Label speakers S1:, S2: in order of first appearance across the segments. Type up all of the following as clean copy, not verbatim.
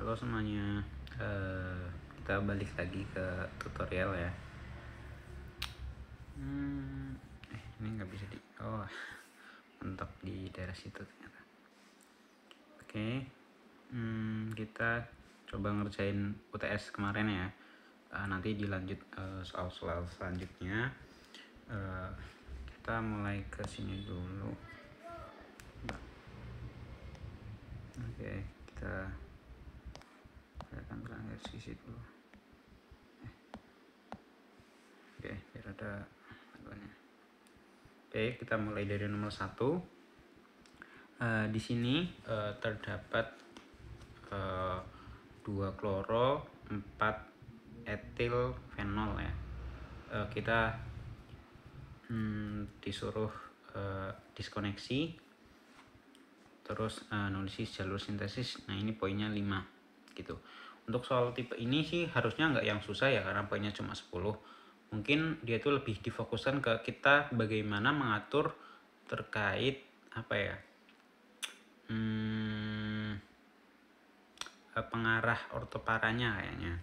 S1: Halo semuanya, kita balik lagi ke tutorial ya. Ini nggak bisa mentok di daerah situ ternyata. Oke, kita coba ngerjain UTS kemarin ya. Nanti dilanjut soal-soal selanjutnya. Kita mulai ke sini dulu. Oke, kita akan terakhir sisi dulu. Oke, biar ada panduannya. Oke, kita mulai dari nomor 1. Di sini terdapat 2 kloro, 4 etil fenol ya. Kita disuruh diskoneksi, terus nulis jalur sintesis. Nah, ini poinnya 5 gitu. Untuk soal tipe ini sih harusnya nggak yang susah ya, karena poinnya cuma 10. Mungkin dia tuh lebih difokuskan ke kita bagaimana mengatur terkait apa ya, pengarah ortoparanya kayaknya.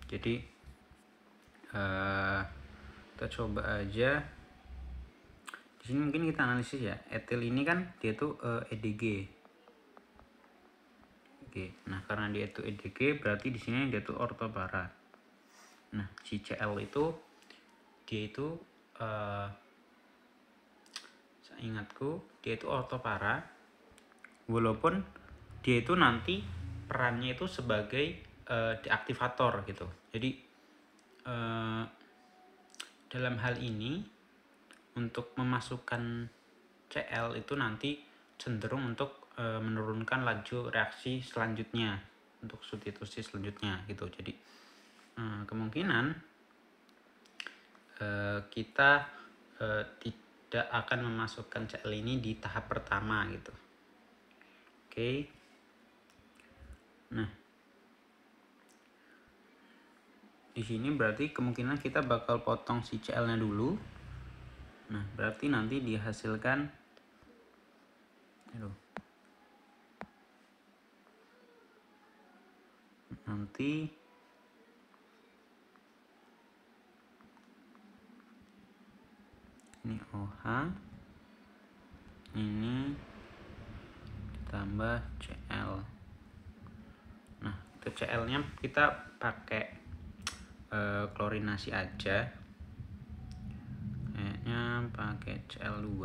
S1: Jadi kita coba aja. Di sini mungkin kita analisis ya. Etil ini kan dia tuh EDG. Oke. Nah, karena dia itu EDG berarti di sini dia tuh ortopara. Nah, si Cl itu dia itu saya ingatku dia itu ortopara, walaupun dia itu nanti perannya itu sebagai deaktivator gitu. Jadi dalam hal ini untuk memasukkan Cl itu nanti cenderung untuk menurunkan laju reaksi selanjutnya untuk substitusi selanjutnya gitu. Jadi kemungkinan kita tidak akan memasukkan Cl ini di tahap pertama gitu. Oke. Nah, di sini berarti kemungkinan kita bakal potong si Cl-nya dulu. Nah, berarti nanti dihasilkan nanti ini OH, ini ditambah Cl. Nah, itu Cl-nya kita pakai klorinasi aja. Kayaknya pakai Cl2.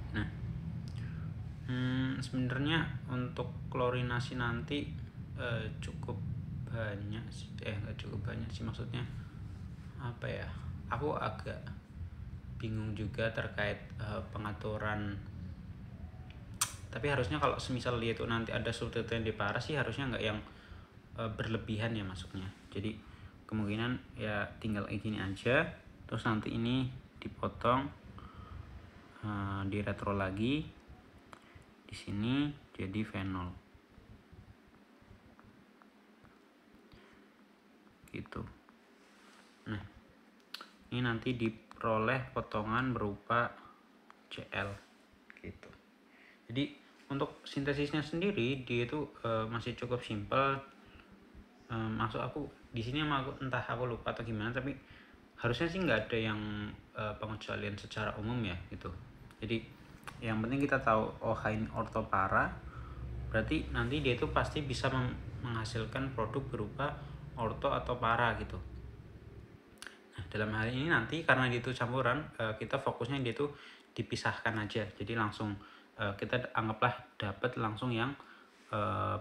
S1: Nah, sebenarnya untuk klorinasi nanti cukup banyak sih. Nggak cukup banyak sih, maksudnya apa ya? Aku agak bingung juga terkait pengaturan. Tapi harusnya kalau semisal dia itu nanti ada substitut yang diparah sih harusnya nggak yang berlebihan ya masuknya. Jadi kemungkinan ya tinggal gini aja, terus nanti ini dipotong, di retro lagi, di sini jadi fenol gitu. Nah, ini nanti diperoleh potongan berupa Cl gitu. Jadi untuk sintesisnya sendiri dia itu masih cukup simpel. Maksud aku di sini entah aku lupa atau gimana, tapi harusnya sih nggak ada yang pengecualian secara umum ya gitu. Jadi yang penting kita tahu OH ini ortopara, berarti nanti dia itu pasti bisa menghasilkan produk berupa orto atau para gitu. Nah, dalam hal ini nanti karena dia itu campuran, kita fokusnya dia itu dipisahkan aja. Jadi langsung kita anggaplah dapat langsung yang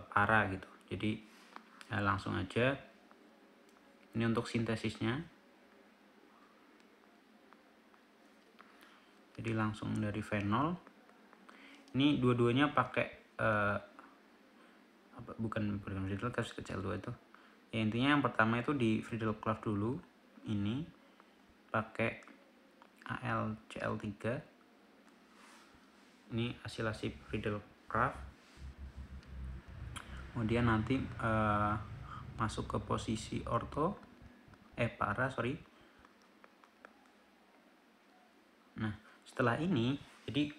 S1: para gitu. Jadi langsung aja. Ini untuk sintesisnya. Jadi langsung dari fenol. Ini dua-duanya pakai bukan Friedel kasih ke Cl2 itu. Ya, intinya yang pertama itu di Friedel Craft dulu. Ini pakai AlCl3. Ini asilasi Friedel Craft. Kemudian nanti masuk ke posisi para. Nah, setelah ini jadi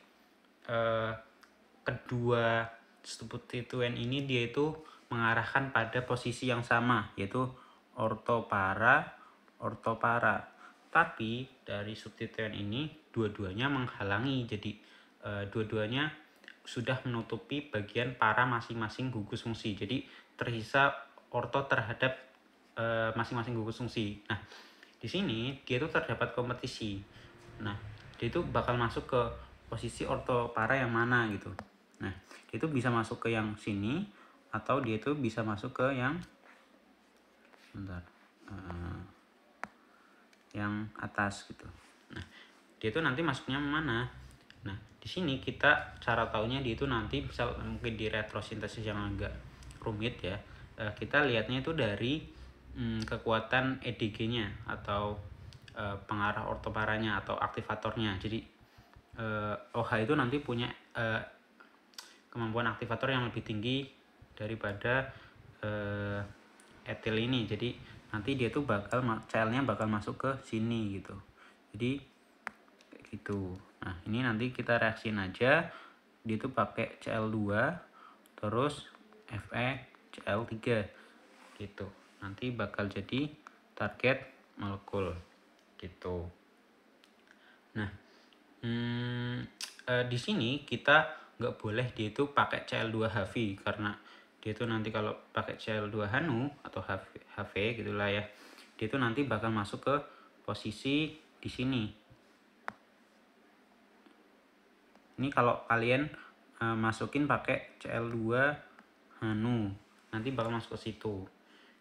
S1: kedua substituen ini dia itu mengarahkan pada posisi yang sama, yaitu ortopara. Tapi dari substituen ini dua-duanya menghalangi, jadi dua-duanya sudah menutupi bagian para masing-masing gugus fungsi. Jadi tersisa orto terhadap masing-masing gugus fungsi. Nah, di sini dia itu terdapat kompetisi. Nah, dia itu bakal masuk ke posisi ortopara yang mana gitu. Nah, dia itu bisa masuk ke yang sini atau dia itu bisa masuk ke yang yang atas gitu. Nah, dia itu nanti masuknya mana? Nah, di sini kita cara taunya dia itu nanti misal mungkin di retrosintesis yang agak rumit ya. Kita lihatnya itu dari kekuatan EDG-nya atau pengarah ortoparanya atau aktivatornya. Jadi OH itu nanti punya kemampuan aktivator yang lebih tinggi daripada etil ini. Jadi nanti dia tuh bakal CL-nya bakal masuk ke sini gitu. Jadi kayak gitu. Nah, ini nanti kita reaksiin aja. Dia tuh pakai Cl2 terus Fe Cl3 gitu. Nanti bakal jadi target molekul gitu. Nah, di sini kita nggak boleh dia itu pakai Cl2HV karena dia itu nanti kalau pakai Cl2HNU atau HV gitulah ya, dia itu nanti bakal masuk ke posisi di sini. Ini kalau kalian masukin pakai Cl2HNU nanti bakal masuk ke situ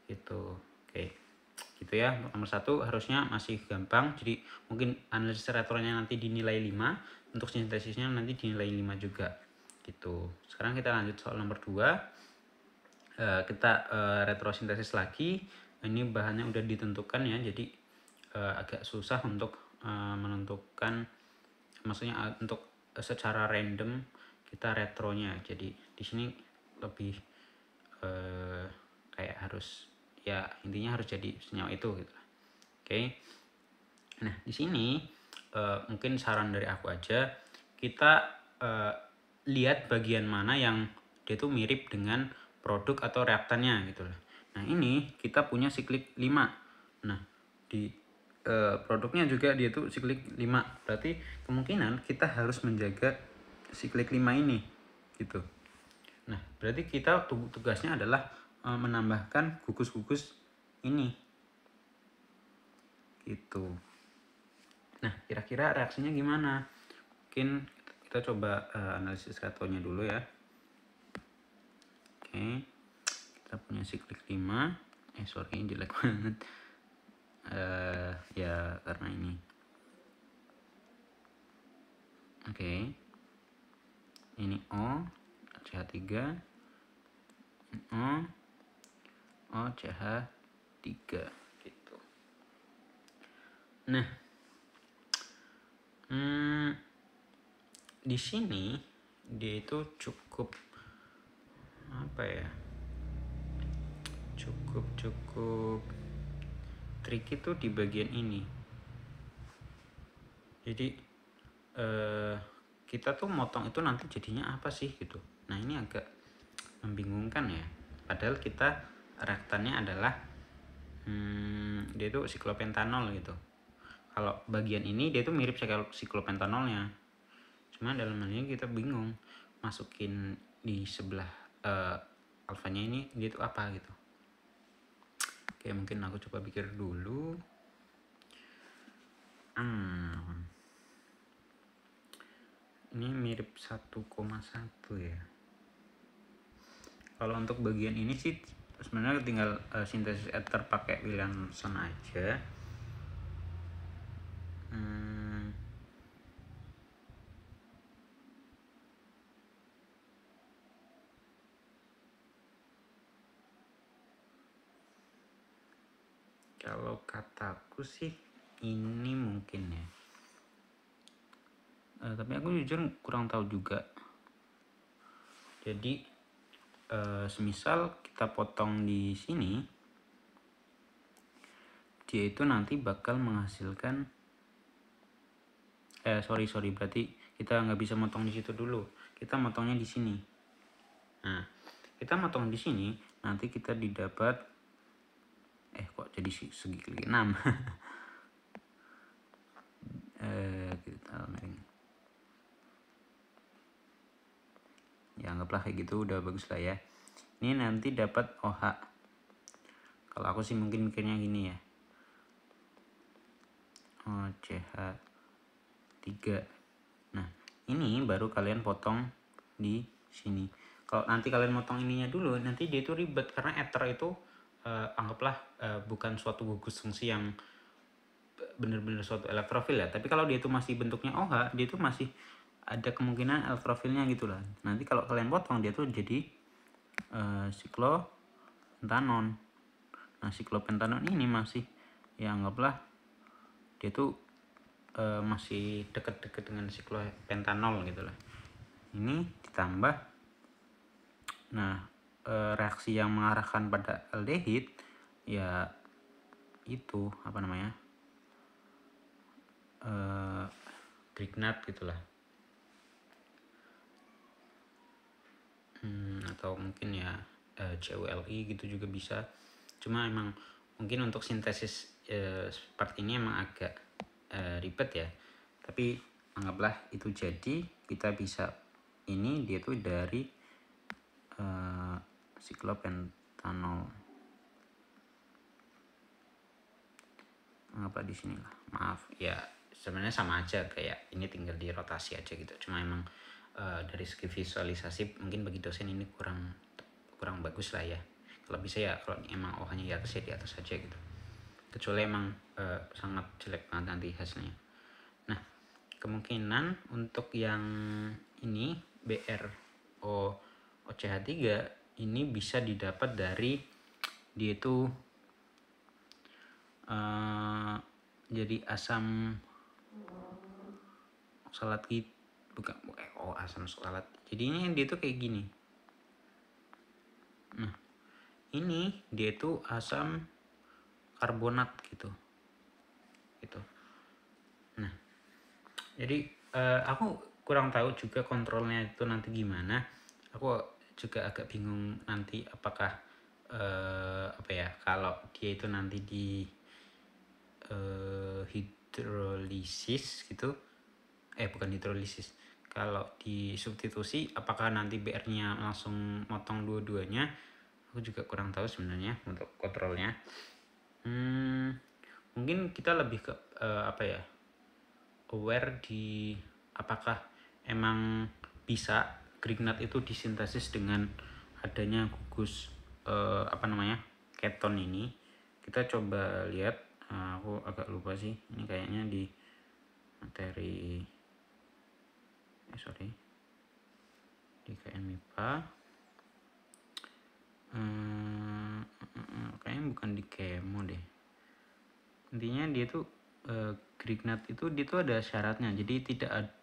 S1: gitu. Oke, gitu ya. Nomor 1 harusnya masih gampang, jadi mungkin analisis retronya nanti dinilai 5, untuk sintesisnya nanti dinilai 5 juga gitu. Sekarang kita lanjut soal nomor 2. Kita retrosintesis lagi. Ini bahannya udah ditentukan ya, jadi agak susah untuk menentukan, maksudnya untuk secara random kita retronya. Jadi di sini lebih kayak harus ya, intinya harus jadi senyawa itu gitu. Oke. Nah, di sini mungkin saran dari aku aja, kita lihat bagian mana yang dia tuh mirip dengan produk atau reaktannya gitu loh. Nah, ini kita punya siklik 5. Nah, di produknya juga dia tuh siklik 5. Berarti kemungkinan kita harus menjaga siklik 5 ini gitu. Nah, berarti kita tugasnya adalah menambahkan gugus-gugus ini gitu. Nah, kira-kira reaksinya gimana? Mungkin kita coba analisis retronya dulu ya. Oke, kita punya siklik 5. Sorry, jelek banget. Ya karena ini. Oke, ini O CH3, O CH3 gitu. Nah, di sini dia itu cukup apa ya? Cukup tricky tuh di bagian ini. Jadi kita tuh motong itu nanti jadinya apa sih gitu. Nah, ini agak membingungkan ya. Padahal kita reaktannya adalah dia itu siklopentanol gitu. Kalau bagian ini dia itu mirip siklopentanolnya. Cuma dalam hal ini kita bingung masukin di sebelah alfanya ini dia itu apa gitu. Oke, mungkin aku coba pikir dulu. Ini mirip 1,1 ya. Kalau untuk bagian ini sih sebenarnya tinggal sintesis ether pakai Williamson aja. Kalau kataku sih ini mungkin ya. Tapi aku jujur kurang tahu juga. Jadi semisal kita potong di sini, dia itu nanti bakal menghasilkan sorry berarti kita nggak bisa motong di situ dulu. Kita motongnya di sini. Nah, kita motong di sini, nanti kita didapat kok jadi segi 6. Kita ya anggaplah kayak gitu udah bagus lah ya. Ini nanti dapat OH. Kalau aku sih mungkin mikirnya gini ya. OCH3. Nah, ini baru kalian potong di sini. Kalau nanti kalian potong ininya dulu, nanti dia itu ribet karena ether itu anggaplah bukan suatu gugus fungsi yang benar-benar suatu elektrofil ya. Tapi kalau dia itu masih bentuknya OH, dia itu masih ada kemungkinan elektrofilnya gitu lah. Nanti kalau kalian potong dia tuh jadi siklopentanon. Nah, siklopentanon ini masih ya anggaplah dia tuh masih dekat-dekat dengan siklopentanol gitu lah. Ini ditambah, nah reaksi yang mengarahkan pada aldehid ya itu apa namanya, Grignard gitulah, atau mungkin ya CuLi gitu juga bisa. Cuma emang mungkin untuk sintesis seperti ini emang agak ribet ya, tapi anggaplah itu jadi kita bisa ini dia tuh dari siklopentanol. Anggaplah di sini lah, maaf ya, sebenarnya sama aja kayak ini, tinggal di rotasi aja gitu. Cuma emang dari segi visualisasi mungkin bagi dosen ini kurang bagus lah ya. Kalau bisa ya kalau emang OH-nya di atas ya di atas aja gitu, kecuali emang sangat jelek banget nanti hasilnya. Nah, kemungkinan untuk yang ini BrOCH3 ini bisa didapat dari dia itu jadi asam oksalat gitu, bukan asam oksalat. Jadinya dia tuh kayak gini. Nah, ini dia tuh asam karbonat gitu. Nah, jadi aku kurang tahu juga kontrolnya itu nanti gimana. Aku juga agak bingung nanti apakah apa ya, kalau dia itu nanti di hidrolisis gitu, bukan hidrolisis, kalau di substitusi apakah nanti BR-nya langsung motong dua-duanya. Aku juga kurang tahu sebenarnya untuk kontrolnya. Mungkin kita lebih ke apa ya, aware di apakah emang bisa Grignard itu disintesis dengan adanya gugus apa namanya, keton ini. Kita coba lihat, aku agak lupa sih ini kayaknya di materi di KN MIPA, kayaknya bukan di kemo deh. Intinya dia tuh Grignard itu dia tuh ada syaratnya, jadi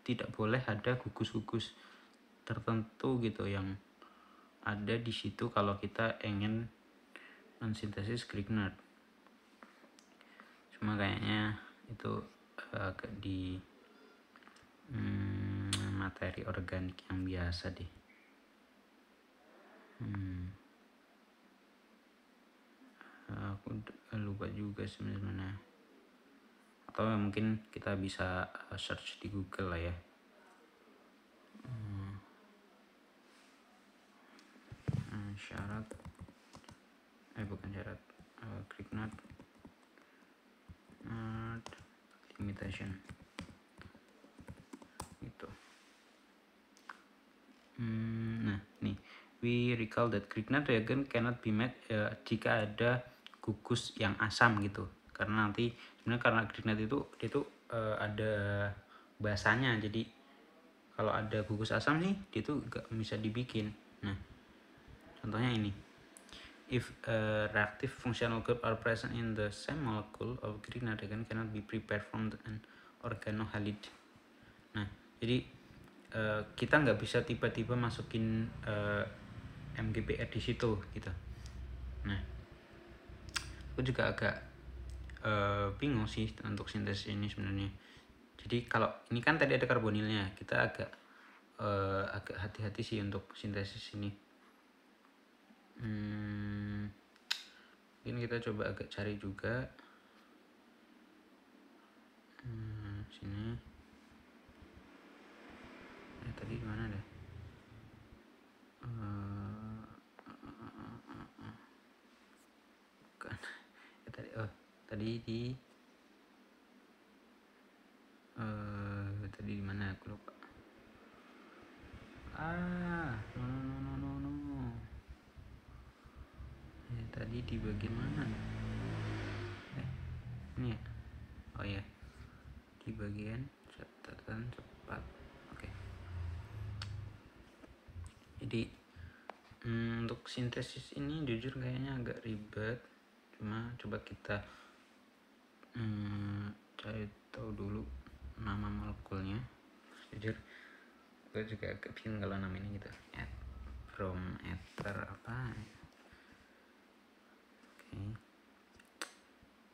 S1: tidak boleh ada gugus-gugus tertentu gitu yang ada di situ kalau kita ingin mensintesis Grignard. Cuma kayaknya itu agak di materi organik yang biasa deh. Aku lupa juga sebenarnya, atau mungkin kita bisa search di Google lah ya. Syarat bukan syarat, Grignard limitation gitu. Nah nih, we recall that Grignard reagent cannot be made jika ada gugus yang asam gitu, karena nanti sebenarnya karena Grignard itu ada bahasanya, jadi kalau ada gugus asam sih dia itu gak bisa dibikin. Nah, contohnya ini, if a reactive functional group are present in the same molecule of Grignard reagent cannot be prepared from an organohalide. Nah, jadi kita nggak bisa tiba-tiba masukin MGBR di situ gitu. Nah, aku juga agak bingung sih untuk sintesis ini sebenarnya. Jadi kalau ini kan tadi ada karbonilnya, kita agak hati-hati sih untuk sintesis ini. Mungkin kita coba agak cari juga. Sini. Tadi di mana deh? Bukan. Tadi di tadi di mana aku lupa. No. Tadi di bagian mana? Ini ya. Oh ya. Di bagian catatan cepat. Oke. Jadi untuk sintesis ini jujur kayaknya agak ribet. Cuma coba kita cari tahu dulu nama molekulnya. Jujur gue juga agak bingung kalau namanya gitu. From ether apa?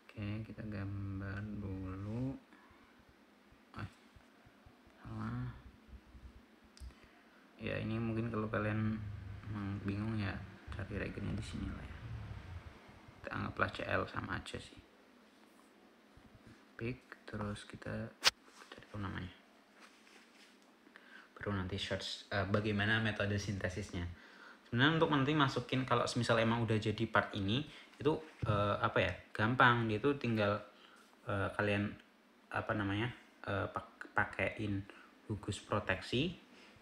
S1: Oke, kita gambar dulu. Salah. Ya ini mungkin kalau kalian bingung ya cari regennya di sini lah ya. Kita anggaplah Cl sama aja sih. Pick, terus kita cari tahu namanya. Baru nanti search bagaimana metode sintesisnya. Sebenarnya untuk nanti masukin kalau misal emang udah jadi part ini itu gampang. Dia itu tinggal kalian pakein gugus proteksi.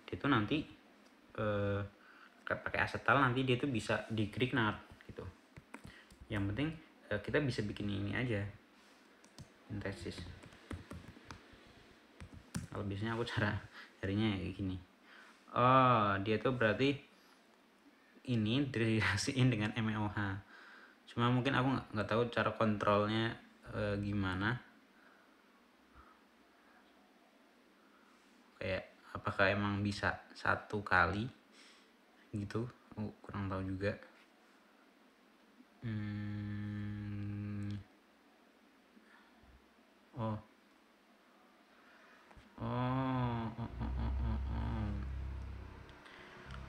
S1: Dia itu nanti pakai asetal, nanti dia itu bisa di Grignard gitu. Yang penting kita bisa bikin ini aja sintesis. Kalau biasanya aku carinya ya kayak gini. Dia tuh berarti ini direaksiin dengan MeOH. Cuma mungkin aku nggak tahu cara kontrolnya gimana. Kayak apakah emang bisa satu kali gitu? Aku kurang tahu juga.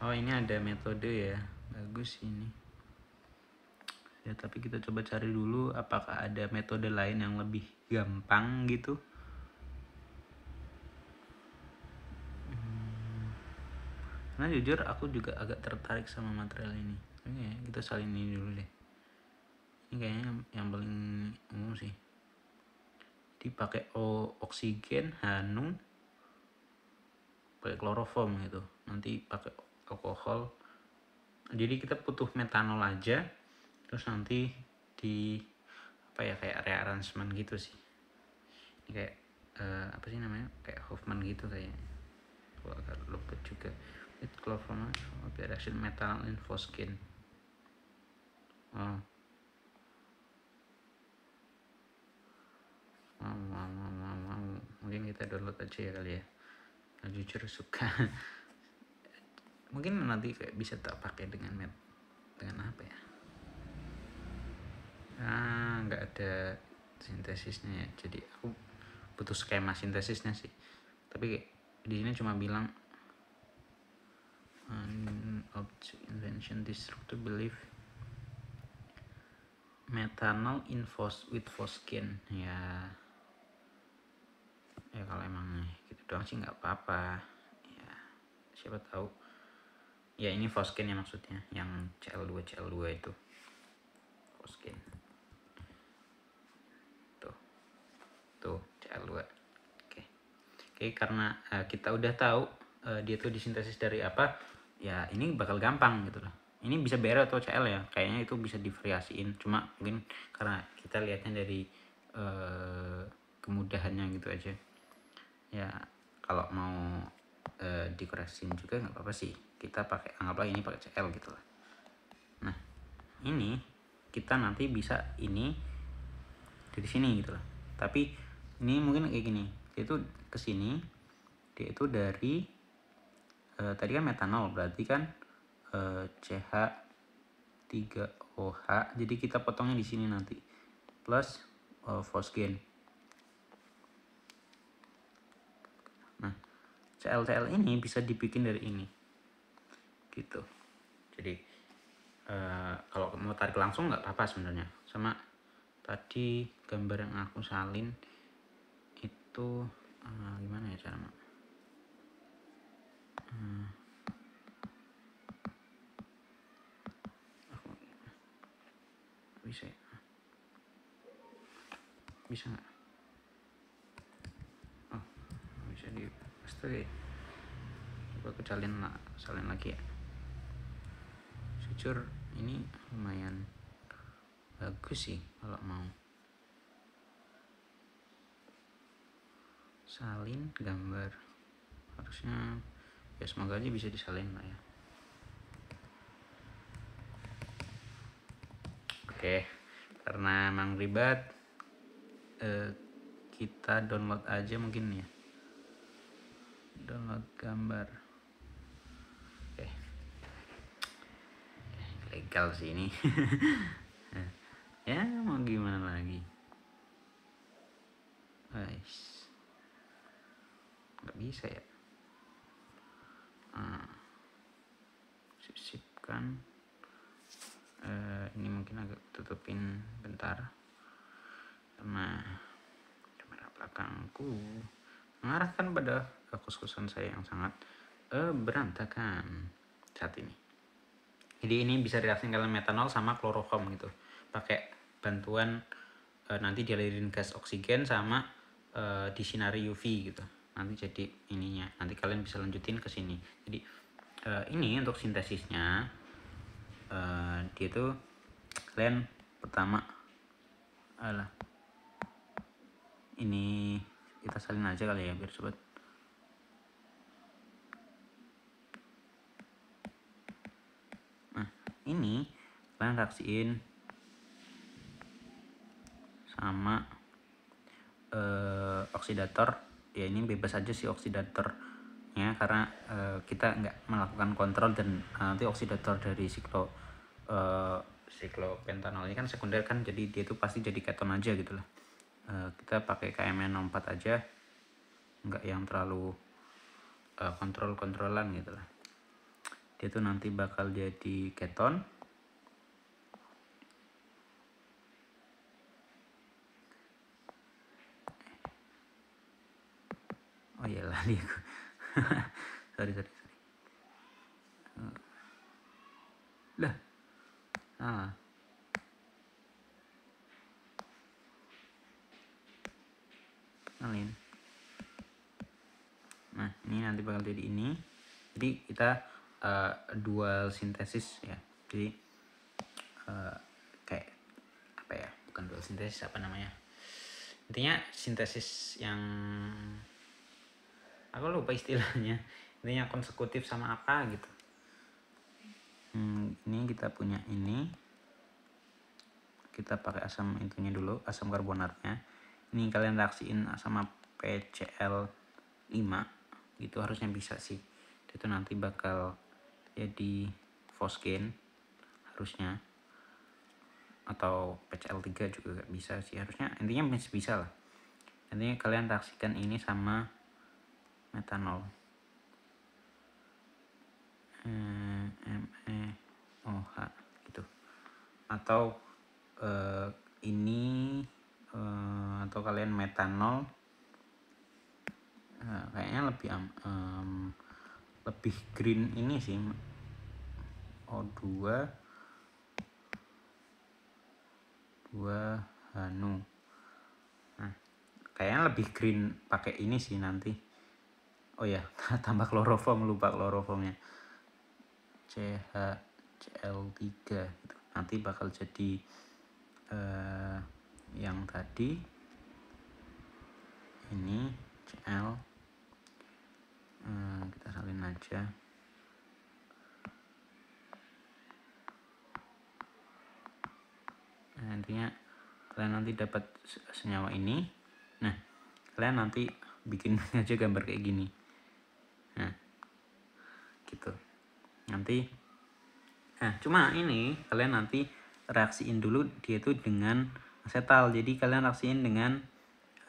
S1: Ini ada metode ya, bagus ini ya. Tapi kita coba cari dulu apakah ada metode lain yang lebih gampang gitu. Karena jujur aku juga agak tertarik sama material ini. Oke, kita salin ini dulu deh. Ini kayaknya yang paling umum sih. Dipakai oksigen, hanum, pakai kloroform gitu. Nanti pakai alkohol. Jadi kita butuh metanol aja. Terus nanti di kayak rearrangement gitu sih. Ini kayak apa sih namanya? Kayak Hoffman gitu kayaknya. Gua agak lupa juga. With chloroform reaction metanol in fosgen. Mungkin kita download aja ya kali ya. Nah, jujur suka. Mungkin nanti kayak bisa tak pakai dengan apa ya? Nggak ada sintesisnya ya. Jadi aku butuh skema sintesisnya sih. Tapi di sini cuma bilang object invention destructor belief methanol in with fosgen ya kalau emang gitu doang sih nggak apa-apa ya, siapa tahu ya. Ini fosgen ya maksudnya, yang Cl2 itu fosgen tuh Cl2. Oke, karena kita udah tahu dia tuh disintesis dari apa ya, ini bakal gampang gitu loh. Ini bisa Br atau Cl ya, kayaknya itu bisa divariasiin. Cuma mungkin karena kita lihatnya dari kemudahannya gitu aja ya. Kalau mau dikoreksiin juga nggak apa-apa sih, kita pakai, anggaplah ini pakai Cl gitu lah. Nah ini kita nanti bisa ini dari sini gitu loh. Tapi ini mungkin kayak gini, dia itu kesini, dia itu dari tadi kan metanol, berarti kan CH3OH, jadi kita potongnya di sini nanti plus fosgen. Nah Cl ini bisa dibikin dari ini gitu. Jadi kalau mau tarik langsung nggak apa-apa sebenarnya. Sama tadi gambar yang aku salin itu gimana ya cara aku bisa ya? Bisa nggak? Oh, bisa di paste. Coba aku salin lagi ya. Jujur ini lumayan bagus sih kalau mau salin gambar, harusnya ya semoga aja bisa disalin lah ya. Oke, karena emang ribet, kita download aja mungkin ya, download gambar. Oke, legal sih ini. Ya mau gimana lagi, guys, nggak bisa ya. Sip-sipkan. Ini mungkin agak tutupin bentar karena kamera belakangku mengarahkan pada kos-kosan saya yang sangat berantakan saat ini. Jadi ini bisa direaksikan kalian metanol sama kloroform gitu, pakai bantuan nanti dialirin gas oksigen sama disinari UV gitu. Nanti jadi ininya, nanti kalian bisa lanjutin ke sini. Jadi ini untuk sintesisnya, dia tuh kalian pertama ini kita salin aja kali ya biar sobat. Nah ini kalian reaksiin sama oksidator ya, ini bebas aja sih oksidatornya karena kita nggak melakukan kontrol, dan nanti oksidator dari siklopentanol ini kan sekunder kan, jadi dia tuh pasti jadi keton aja gitu lah. Kita pakai KMN 04 aja, nggak yang terlalu kontrol-kontrolan gitu lah. Dia tuh nanti bakal jadi keton. Oh iya lah dia. sorry. Lah, salah. Salin. Nah ini nanti bakal jadi ini. Jadi kita dual sintesis ya. Jadi kayak apa ya? Bukan dual sintesis, apa namanya? Intinya sintesis yang aku lupa istilahnya. Intinya konsekutif sama apa gitu. Ini kita punya ini. Kita pakai asam intinya dulu, asam karbonatnya. Ini kalian reaksiin sama PCl5 gitu, harusnya bisa sih. Itu nanti bakal jadi fosgen harusnya, atau PCl3 juga bisa sih harusnya, intinya bisa lah. Intinya kalian reaksikan ini sama metanol, MeOH gitu, atau ini atau kalian metanol, kayaknya lebih green ini sih, O2 Hanu. Nah kayaknya lebih green pakai ini sih nanti. Oh ya tambah kloroform, lupa kloroformnya, CHCl3 gitu. Nanti bakal jadi yang tadi ini Cl, kita salin aja. Nah, intinya kalian nanti dapat senyawa ini. Nah kalian nanti bikin aja gambar kayak gini. Nah gitu nanti. Nah cuma ini kalian nanti reaksiin dulu dia itu dengan asetal. Jadi kalian reaksiin dengan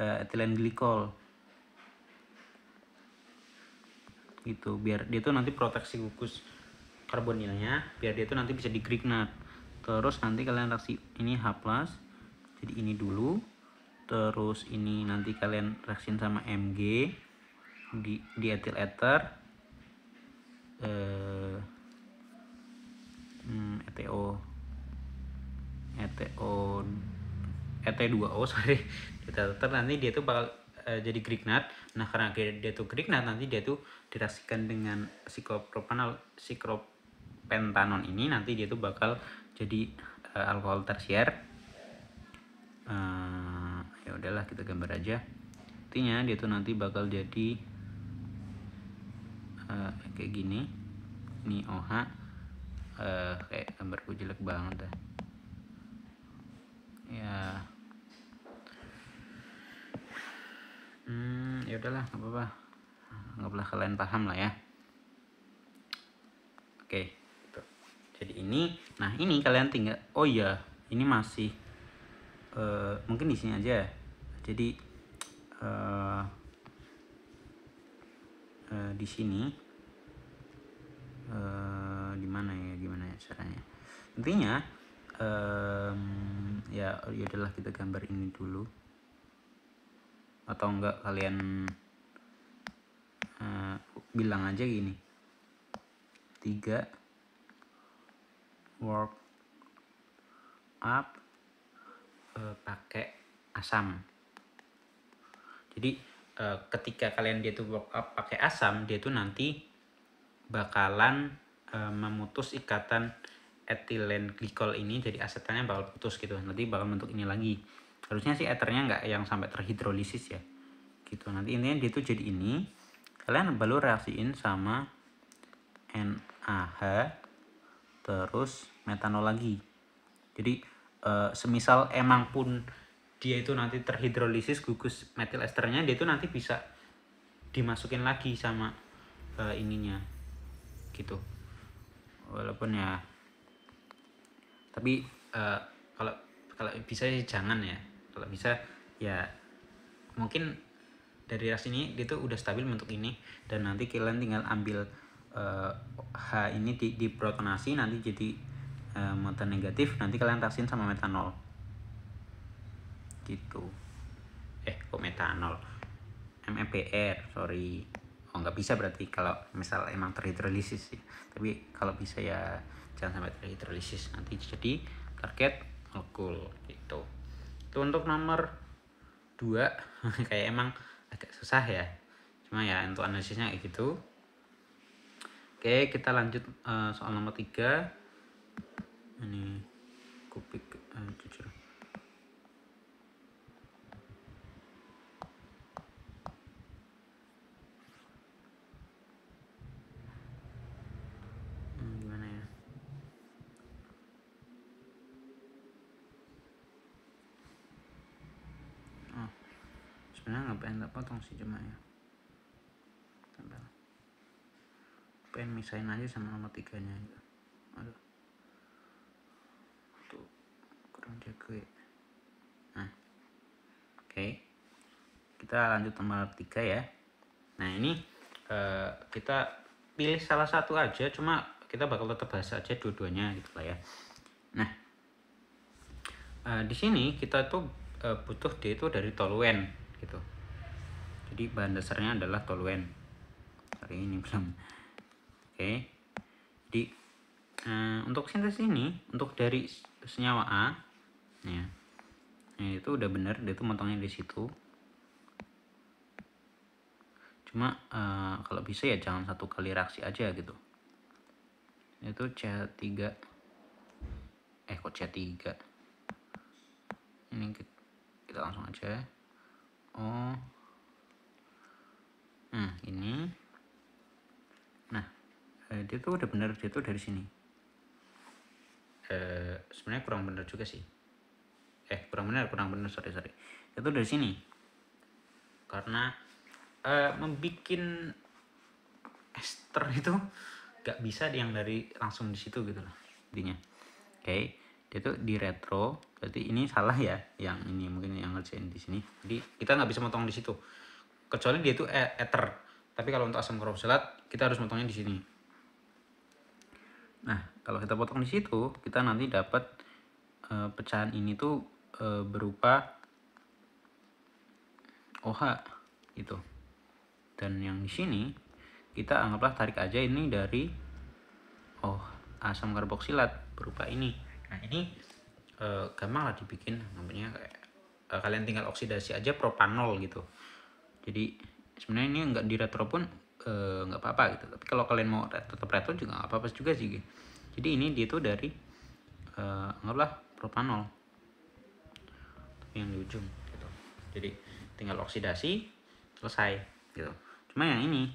S1: etilen glikol gitu, biar dia tuh nanti proteksi gugus karbonilnya biar dia tuh nanti bisa di Grignard. Terus nanti kalian reaksi ini H+, jadi ini dulu. Terus ini nanti kalian reaksin sama Mg di etil ether, ETO ET2O sorry, nanti dia tuh bakal jadi Grignard. Nah karena dia tuh Grignard, nanti dia tuh direaksikan dengan sikropentanon ini, nanti dia tuh bakal jadi alkohol tersier. Ya udahlah kita gambar aja, intinya dia tuh nanti bakal jadi kayak gini. Ini OH, kayak gambarku jelek banget dah ya. Ya udahlah, nggak apa-apa, anggaplah kalian paham lah ya. Oke gitu. Jadi ini, nah ini kalian tinggal, oh iya ini masih mungkin di sini aja. Jadi di sini gimana ya caranya, intinya ya udahlah kita gambar ini dulu, atau enggak kalian bilang aja gini, 3 work up pakai asam. Jadi ketika kalian dia tuh work up pakai asam, dia tuh nanti bakalan memutus ikatan etilen glikol ini, jadi asetannya bakal putus gitu, nanti bakal bentuk ini lagi. Harusnya sih ethernya nggak yang sampai terhidrolisis ya gitu. Nanti intinya dia tuh jadi ini, kalian baru reaksiin sama NaH terus metanol lagi. Jadi semisal emang pun dia itu nanti terhidrolisis gugus metil esternya, dia itu nanti bisa dimasukin lagi sama ininya gitu. Walaupun ya, tapi kalau bisa sih jangan ya. Kalau bisa ya mungkin dari reaksi ini dia tuh udah stabil bentuk ini, dan nanti kalian tinggal ambil H ini di protonasi, nanti jadi muatan negatif, nanti kalian reaksin sama metanol gitu. Kok metanol, MEPR sorry. Oh nggak bisa berarti kalau misal emang terhidrolisis sih, tapi kalau bisa ya jangan sampai terhidrolisis, nanti jadi target alkohol gitu. Itu untuk nomor 2 kayak emang agak susah ya, cuma ya untuk analisisnya kayak gitu. Oke, kita lanjut soal nomor 3. Ini kupik jujur. Gimana ya? Oh, sebenarnya nggak pengen tak potong sih, cuma ya pengen misahin aja sama nomor 3-nya gitu. Aduh, tuh kurang jago ya. Nah, oke. Kita lanjut nomor 3 ya. Nah ini kita pilih salah satu aja, cuma kita bakal tetap bahas aja dua-duanya gitu lah ya. Nah di sini kita tuh butuh D itu dari toluen gitu. Jadi bahan dasarnya adalah toluen. Hari ini belum. Oke. Jadi untuk sintesis ini, untuk dari senyawa A ya, itu udah bener, dia tuh motongnya di situ. Cuma kalau bisa ya jangan satu kali reaksi aja gitu. Itu CH3, kok CH3, ini kita langsung aja. Oh ini, nah dia tuh udah bener, dia tuh dari sini. Sebenarnya kurang bener juga sih, kurang bener sorry, itu dari sini, karena membikin ester itu gak bisa yang dari langsung di situ gitu loh intinya. Oke, dia tuh di retro, berarti ini salah ya, yang ini mungkin yang ngerjain di sini, jadi kita nggak bisa motong di situ kecuali dia tuh ether. Tapi kalau untuk asam koroksalat kita harus motongnya di sini. Nah, kalau kita potong di situ, kita nanti dapat pecahan ini tuh berupa OH gitu. Dan yang di sini kita anggaplah tarik aja ini dari asam karboksilat berupa ini. Nah, ini gampang lah dibikin, namanya kayak kalian tinggal oksidasi aja propanol gitu. Jadi sebenarnya ini nggak di retro pun nggak apa-apa gitu, tapi kalau kalian mau tetap retro juga nggak apa-apa juga sih. Jadi ini dia tuh dari anggaplah propanol yang di ujung gitu. Jadi tinggal oksidasi selesai gitu. Cuma yang ini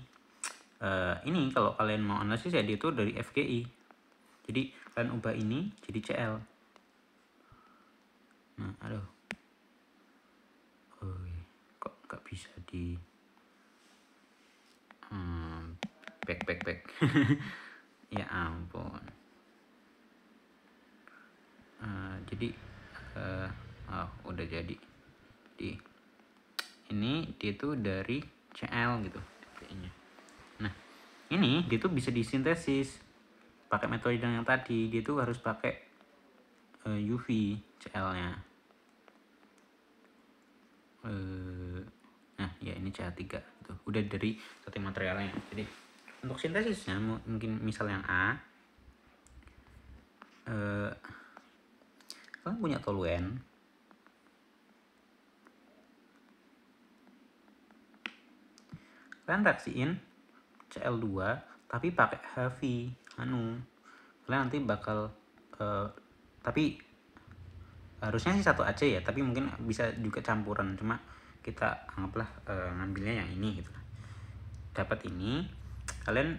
S1: kalau kalian mau analisis ya dia tuh dari FGI. Jadi kalian ubah ini jadi Cl. Nah, aduh. Kok nggak bisa di back. Ya ampun. Jadi udah jadi. Di ini dia tuh dari Cl gitu kayaknya. Nah, ini dia tuh bisa disintesis pakai metode yang tadi. Dia tuh harus pakai UV Cl-nya. Nah, ya ini CH3 gitu. Udah dari satu materialnya. Jadi untuk sintesisnya mungkin misal yang A, kalian punya toluen, kalian reaksiin Cl2 tapi pakai HV kalian nanti bakal tapi harusnya sih satu aja ya, tapi mungkin bisa juga campuran, cuma kita anggaplah ngambilnya yang ini gitu. Dapat ini kalian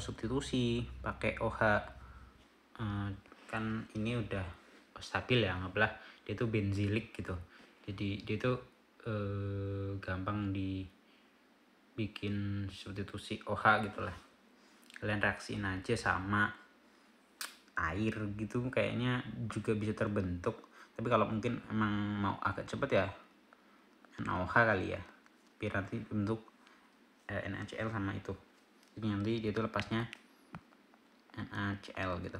S1: substitusi pakai OH, kan ini udah stabil ya, anggaplah dia tuh benzilik gitu, jadi dia tuh gampang dibikin substitusi OH gitu lah. Kalian reaksiin aja sama air gitu, kayaknya juga bisa terbentuk, tapi kalau mungkin emang mau agak cepet ya NaOH kali ya, biar nanti bentuk NaCl sama itu. Jadi nanti dia tuh lepasnya NaCl gitu,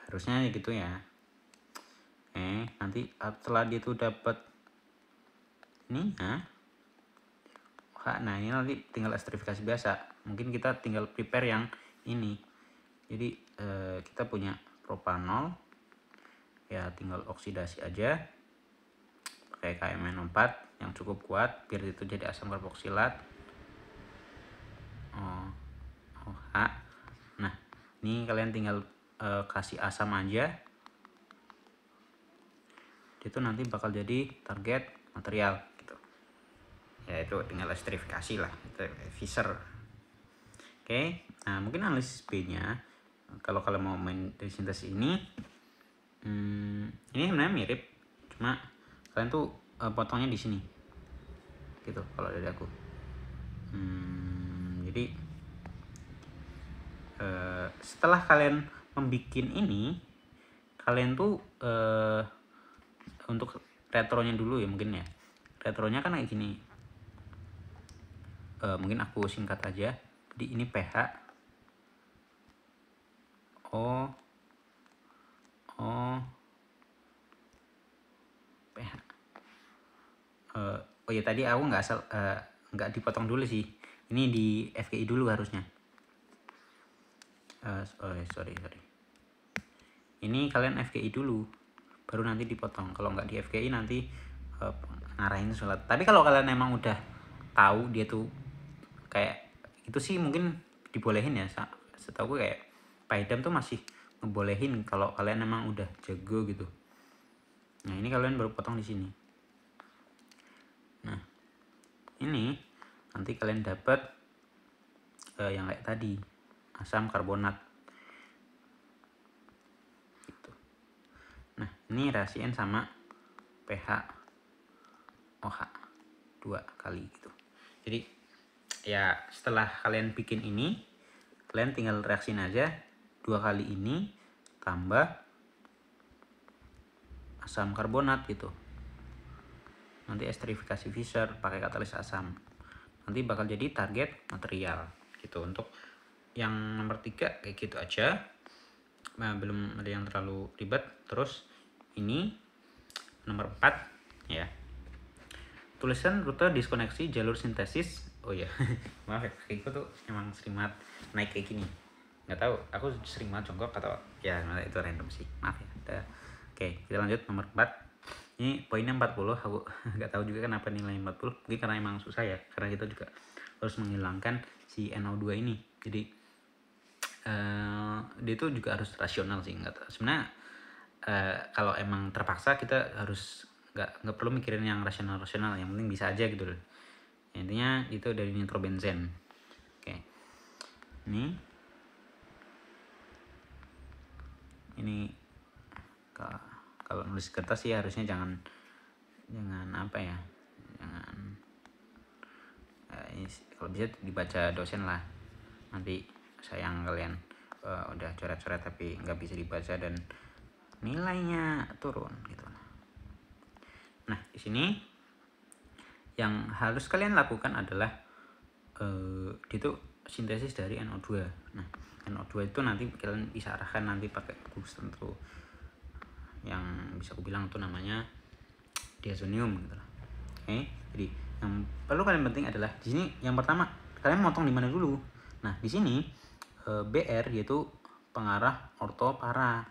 S1: harusnya gitu ya. Nanti setelah dia tuh dapat ini nah ini nanti tinggal esterifikasi biasa. Mungkin kita tinggal prepare yang ini. Jadi kita punya propanol ya, tinggal oksidasi aja pakai KMN4 yang cukup kuat biar itu jadi asam karboksilat OH. Nah, ini kalian tinggal kasih asam aja, itu nanti bakal jadi target material gitu ya. Itu tinggal esterifikasi lah, itu Fischer. Oke. Nah, mungkin analisis B nya kalau kalian mau main dari sintesis ini sebenarnya mirip, cuma kalian tuh potongnya di sini gitu kalau dari aku. Jadi setelah kalian membuat ini, kalian tuh untuk retronya dulu ya, mungkin ya retronya kan kayak gini. Mungkin aku singkat aja. Jadi ini pH pH. Oh ya, tadi aku nggak dipotong dulu sih, ini di FGI dulu harusnya. Sorry, ini kalian FGI dulu baru nanti dipotong. Kalau nggak di FGI nanti ngarahin sholat. Tapi kalau kalian emang udah tahu dia tuh kayak itu sih mungkin dibolehin ya. Setahu gue kayak Paidam tuh masih ngebolehin kalau kalian emang udah jago gitu. Nah, ini kalian baru potong di sini. Nah, ini nanti kalian dapat yang kayak tadi, asam karbonat gitu. Nah, ini reaksiin sama pH OH 2 kali gitu. Jadi ya setelah kalian bikin ini, kalian tinggal reaksiin aja 2 kali ini tambah asam karbonat gitu. Nanti esterifikasi Fischer pakai katalis asam, nanti bakal jadi target material gitu untuk yang nomor 3 kayak gitu aja. Nah, belum ada yang terlalu ribet. Terus ini nomor 4 ya. Tulisan rute diskoneksi jalur sintesis. Oh ya, maaf ya, kakiku tuh emang sering banget naik kayak gini. Nggak tahu, aku sering banget jongkok atau ya itu random sih. Maaf ya. Oke, kita lanjut nomor 4. Ini poinnya 40, aku nggak tahu juga kenapa nilainya 40. Mungkin karena emang susah ya, karena kita juga harus menghilangkan si NO2 ini. Jadi dia itu juga harus rasional sih, nggak sebenarnya. Kalau emang terpaksa kita harus nggak perlu mikirin yang rasional, yang penting bisa aja gitu loh. Intinya itu dari nitrobenzen. Oke, ini kalau nulis kertas sih harusnya jangan apa ya, jangan kalau bisa dibaca dosen lah, nanti sayang kalian udah coret-coret tapi nggak bisa dibaca dan nilainya turun gitu. Nah, di sini yang harus kalian lakukan adalah itu sintesis dari NO2. Nah, NO2 itu nanti kalian bisa arahkan nanti pakai rumus tertentu yang bisa aku bilang itu namanya diazonium gitu. Oke, jadi yang perlu kalian penting adalah di sini yang pertama kalian motong di mana dulu. Nah, di sini BR yaitu pengarah orto para.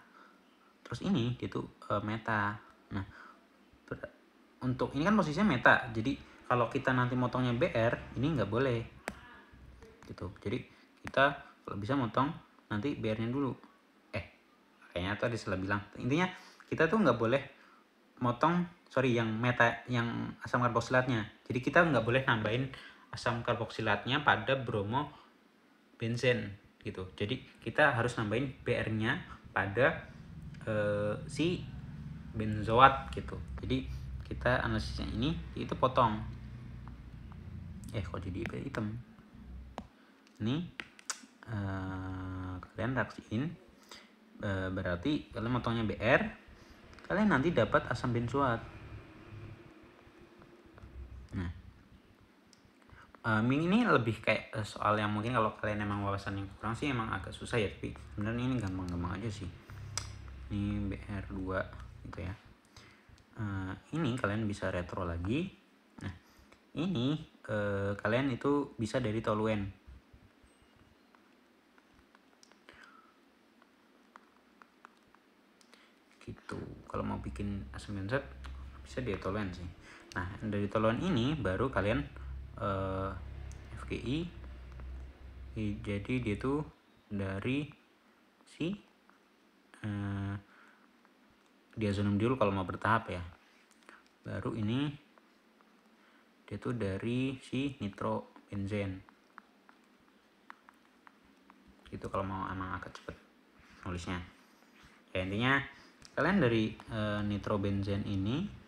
S1: Terus ini yaitu meta. Nah, untuk ini kan posisinya meta. Jadi kalau kita nanti motongnya BR, ini nggak boleh. Gitu. Jadi kita kalau bisa motong nanti BR-nya dulu. Kayaknya tadi salah bilang. Intinya kita tuh nggak boleh motong yang meta, yang asam karboksilatnya. Jadi kita nggak boleh nambahin asam karboksilatnya pada bromo benzen gitu. Jadi kita harus nambahin BR-nya pada si benzoat gitu. Jadi kita analisisnya ini itu potong. Kok jadi hitam? Ini kalian reaksiin, berarti kalian motongnya BR, kalian nanti dapat asam benzoat. Nah, ini lebih kayak soal yang mungkin kalau kalian emang wawasan yang kurang sih emang agak susah ya, tapi sebenarnya ini gampang-gampang aja sih. Ini BR2 gitu ya. Ini kalian bisa retro lagi. Nah, ini kalian itu bisa dari toluen gitu. Kalau mau bikin asam benzoat bisa dari toluen sih. Nah, dari toluen ini baru kalian FGI. Jadi dia tuh dari si diazonium dulu kalau mau bertahap ya. Baru ini dia tuh dari si nitrobenzen. Gitu kalau mau emang agak cepet nulisnya. Ya intinya kalian dari nitrobenzen ini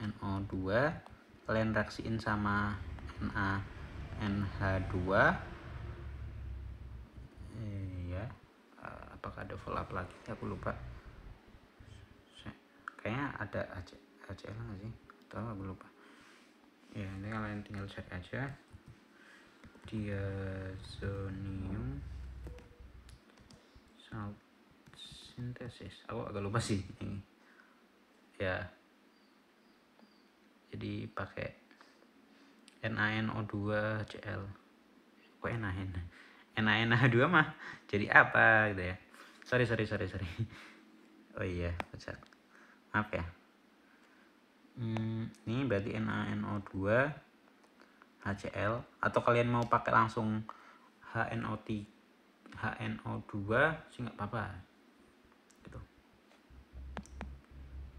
S1: NO2 kalian reaksiin sama NaNH2 ya. Apakah ada follow up lagi? Aku lupa. Kayaknya ada HCl nggak sih? Tahu aku lupa. Ya ini kalian tinggal cek aja diazonium salt synthesis. Aku agak lupa sih ini. Ya. Jadi pakai NaNO2Cl. Kok NaNH2 mah jadi apa gitu ya. Sorry. Oh iya, betul. Maaf ya. Ini berarti NaNO2 HCl, atau kalian mau pakai langsung HNO2 sih nggak apa-apa gitu.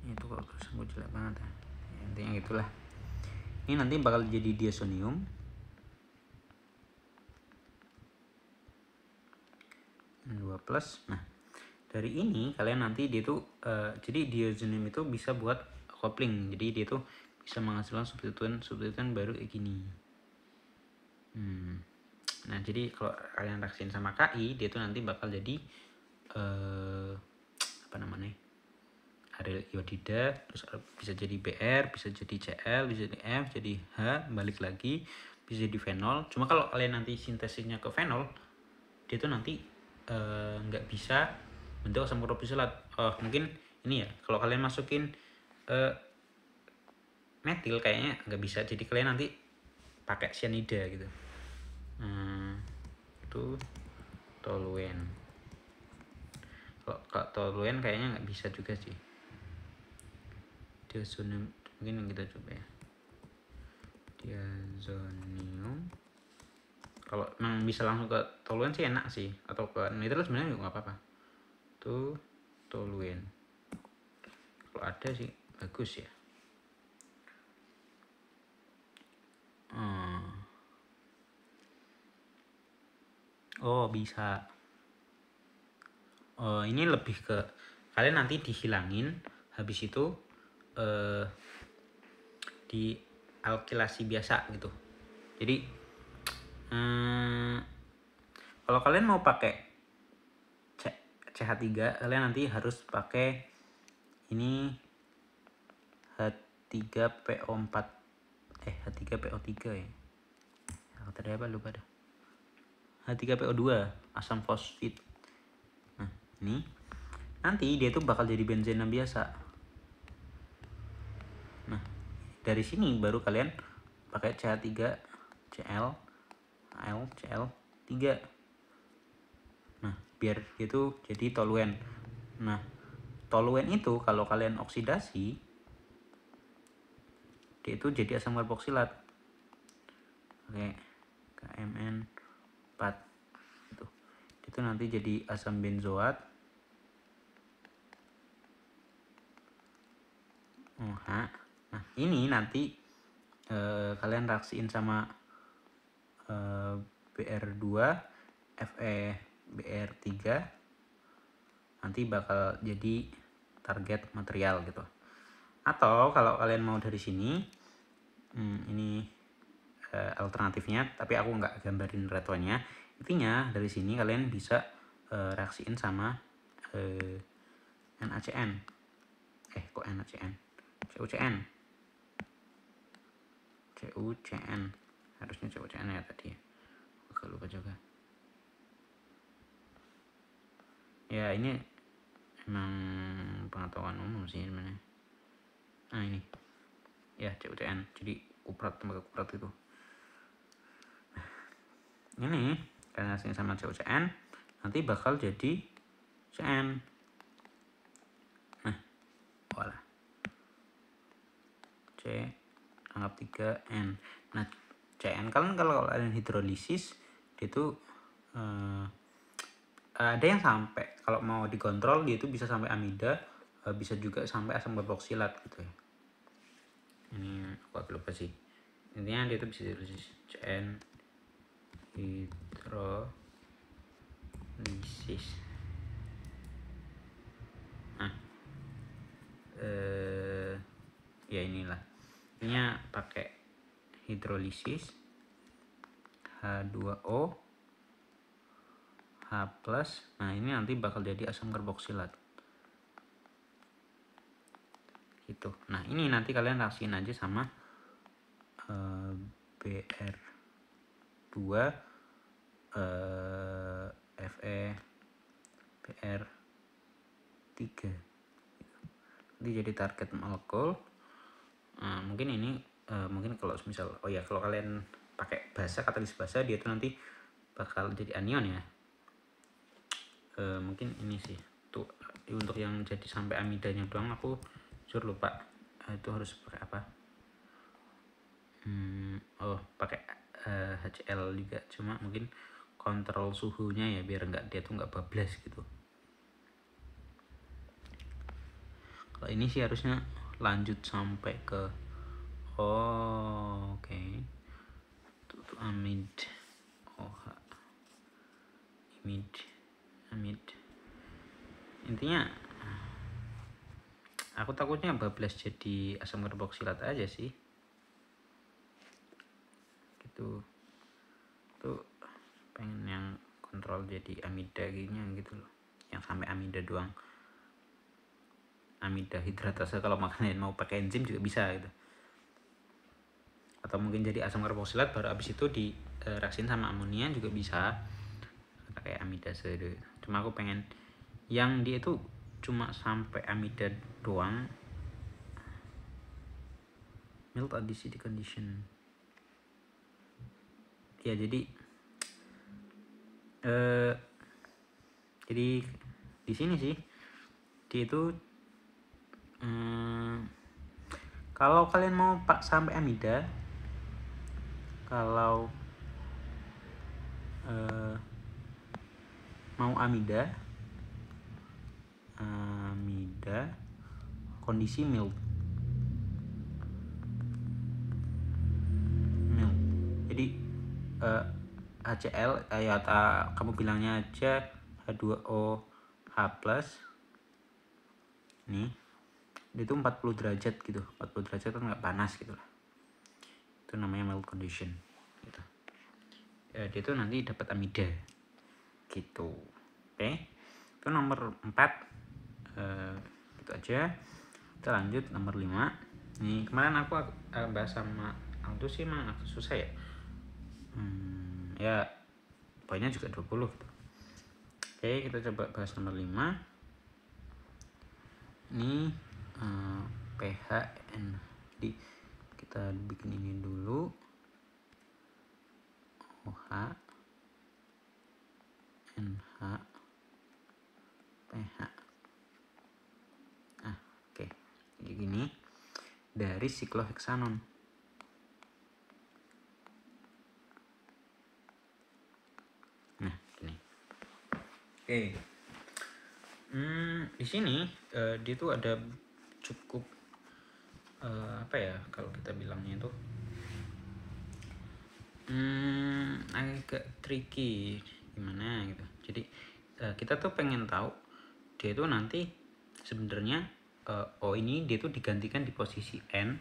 S1: Itu kalau tulisan jelek banget ya. Intinya gitulah. Ini nanti bakal jadi diazonium. 2+. Nah, dari ini kalian nanti dia tuh jadi diazonium itu bisa buat coupling. Jadi dia tuh bisa menghasilkan substituen baru kayak gini. Nah, jadi kalau kalian reaksiin sama Ki, dia tuh nanti bakal jadi apa namanya? aryl iodida, terus bisa jadi Br, bisa jadi Cl, bisa jadi F, jadi H, balik lagi bisa jadi fenol. Cuma kalau kalian nanti sintesisnya ke fenol, dia tuh nanti nggak bisa bentuk asam karboksilat. Mungkin ini ya, kalau kalian masukin metil kayaknya nggak bisa, jadi kalian nanti pakai cyanida gitu. Itu toluen. Kalau toluen kayaknya nggak bisa juga sih. Diazonium mungkin yang kita coba ya, diazonium. Kalau memang bisa langsung ke toluen sih enak sih, atau ke nitrat sebenarnya juga nggak apa-apa. Tuh toluen kalau ada sih bagus ya. Oh bisa. Ini lebih ke kalian nanti dihilangin, habis itu di alkilasi biasa gitu. Jadi kalau kalian mau pakai CH3, kalian nanti harus pakai ini H3PO4 H3PO3 ya. Tadi apa lupa dah. H3PO2 asam fosfit. Nah, ini nanti dia tuh bakal jadi benzena biasa. Nah, dari sini baru kalian pakai CH3 Cl Al Cl3. Nah, biar itu jadi toluen. Nah, toluen itu kalau kalian oksidasi dia itu jadi asam karboksilat. Oke, KMN4 itu nanti jadi asam benzoat OH. Nah, ini nanti kalian reaksiin sama Br2 Fe Br3, nanti bakal jadi target material gitu. Atau kalau kalian mau dari sini, ini alternatifnya, tapi aku nggak gambarin retonnya. Intinya dari sini kalian bisa reaksiin sama NaCN. Kok NaCN? CuCN. CuCN. Harusnya CuCN ya tadi ya. Agak lupa juga. Ya ini emang pengetahuan umum sih sebenarnya. Nah ini ya CuCN, jadi kuprat, tembaga kuprat itu. Ini karena asing sama CuCN nanti bakal jadi CN. Nah, voilà. C anggap 3N. Nah, CN kan kalau kalian hidrolisis dia itu ada yang sampai kalau mau dikontrol dia itu bisa sampai amida, bisa juga sampai asam karboksilat gitu ya. Ini aku agak lupa sih. Intinya dia itu bisa hidrolisis CN hidrolisis. Nah, ya inilah. Intinya pakai hidrolisis H2O H+. Nah, ini nanti bakal jadi asam karboksilat. Gitu. Nah, ini nanti kalian reaksiin aja sama Br2 Fe Br3. Nanti jadi target molekul. Mungkin ini mungkin kalau misal kalau kalian pakai basa, katalis basa, dia tuh nanti bakal jadi anion ya. Mungkin ini sih tuh untuk yang jadi sampai amidanya doang aku jujur lupa itu harus pakai apa. Pakai HCl juga, cuma mungkin kontrol suhunya ya biar dia tuh nggak bablas gitu. Kalau ini sih harusnya lanjut sampai ke oke. Tuh amid amid. Intinya aku takutnya bablas jadi asam karboksilat aja sih. Gitu. Tuh pengen yang kontrol jadi amida gini gitu loh. Yang sampai amida doang. amida hidratase. Kalau kalian mau pakai enzim juga bisa gitu, atau mungkin jadi asam karboksilat baru abis itu direaksin sama amonia juga bisa pakai amidase gitu. Cuma aku pengen yang dia itu cuma sampai amida doang. Mild acidity condition ya, jadi di sini sih dia itu kalau kalian mau sampai amida, kalau mau amida kondisi mild. Jadi HCl ya kamu bilangnya aja H2OH plus nih, dia itu 40 derajat gitu. 40 derajat kan nggak panas gitu lah, itu namanya mild condition gitu. Dia itu nanti dapat amida gitu. Oke, itu nomor 4. Itu aja. Kita lanjut nomor 5. Nih kemarin aku bahas sama Aldo sih emang agak susah ya. Ya poinnya juga 20 gitu. Oke, kita coba bahas nomor 5. Ini pH N. Jadi kita bikin ini dulu. OH NH pH. Oke. Kayak gini dari sikloheksanon. Nah, gini. Oke. Di sini dia tuh ada cukup apa ya kalau kita bilangnya itu agak tricky gimana gitu. Jadi kita tuh pengen tahu dia tuh nanti sebenarnya O ini dia tuh digantikan di posisi N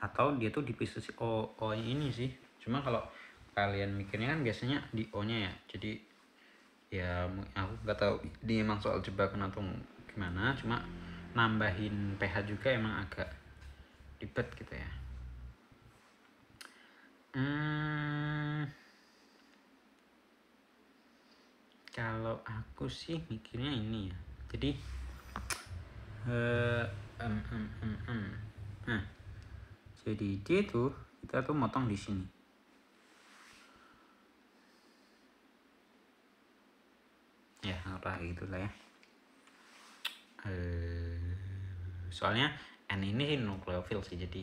S1: atau dia tuh di posisi O ini sih. Cuma kalau kalian mikirnya kan biasanya di O nya ya, jadi ya aku nggak tahu ini emang soal jebakan atau gimana, cuma nambahin pH juga emang agak ribet gitu ya. Kalau aku sih mikirnya ini ya, jadi nah jadi dia tuh kita tuh motong di sini. Ya apa gitulah ya. Soalnya N ini sih nukleofil sih, jadi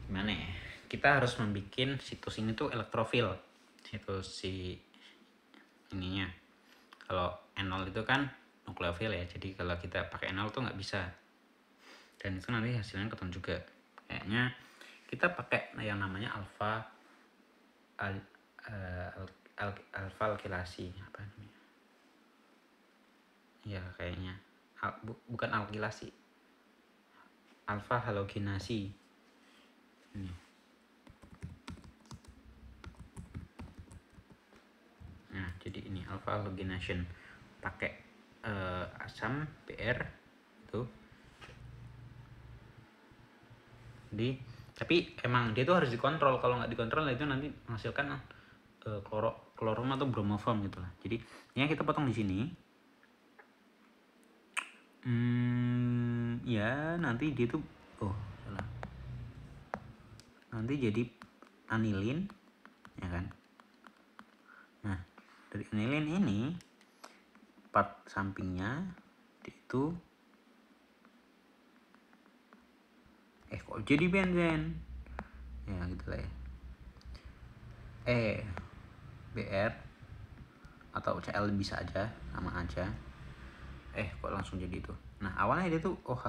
S1: gimana ya, kita harus membuat situs ini tuh elektrofil, situs si ininya. Kalau N0 itu kan nukleofil ya, jadi kalau kita pakai N0 tuh nggak bisa, dan itu nanti hasilnya ketemu juga. Kayaknya kita pakai yang namanya alfa alkilasi apa namanya ya, kayaknya bukan alkilasi, alfa halogenasi ini. Nah jadi ini alfa halogenation pakai asam Br itu. Jadi tapi emang dia tuh harus dikontrol, kalau nggak dikontrol itu nanti menghasilkan klorom atau bromoform gitu lah. Jadi ini kita potong di sini. Ya nanti dia tuh salah, nanti jadi anilin ya kan. Nah dari anilin ini part sampingnya itu kok jadi benzen ya gitu lah ya. Br atau Cl bisa aja, sama aja. Kok langsung jadi itu. Nah awalnya dia tuh OH.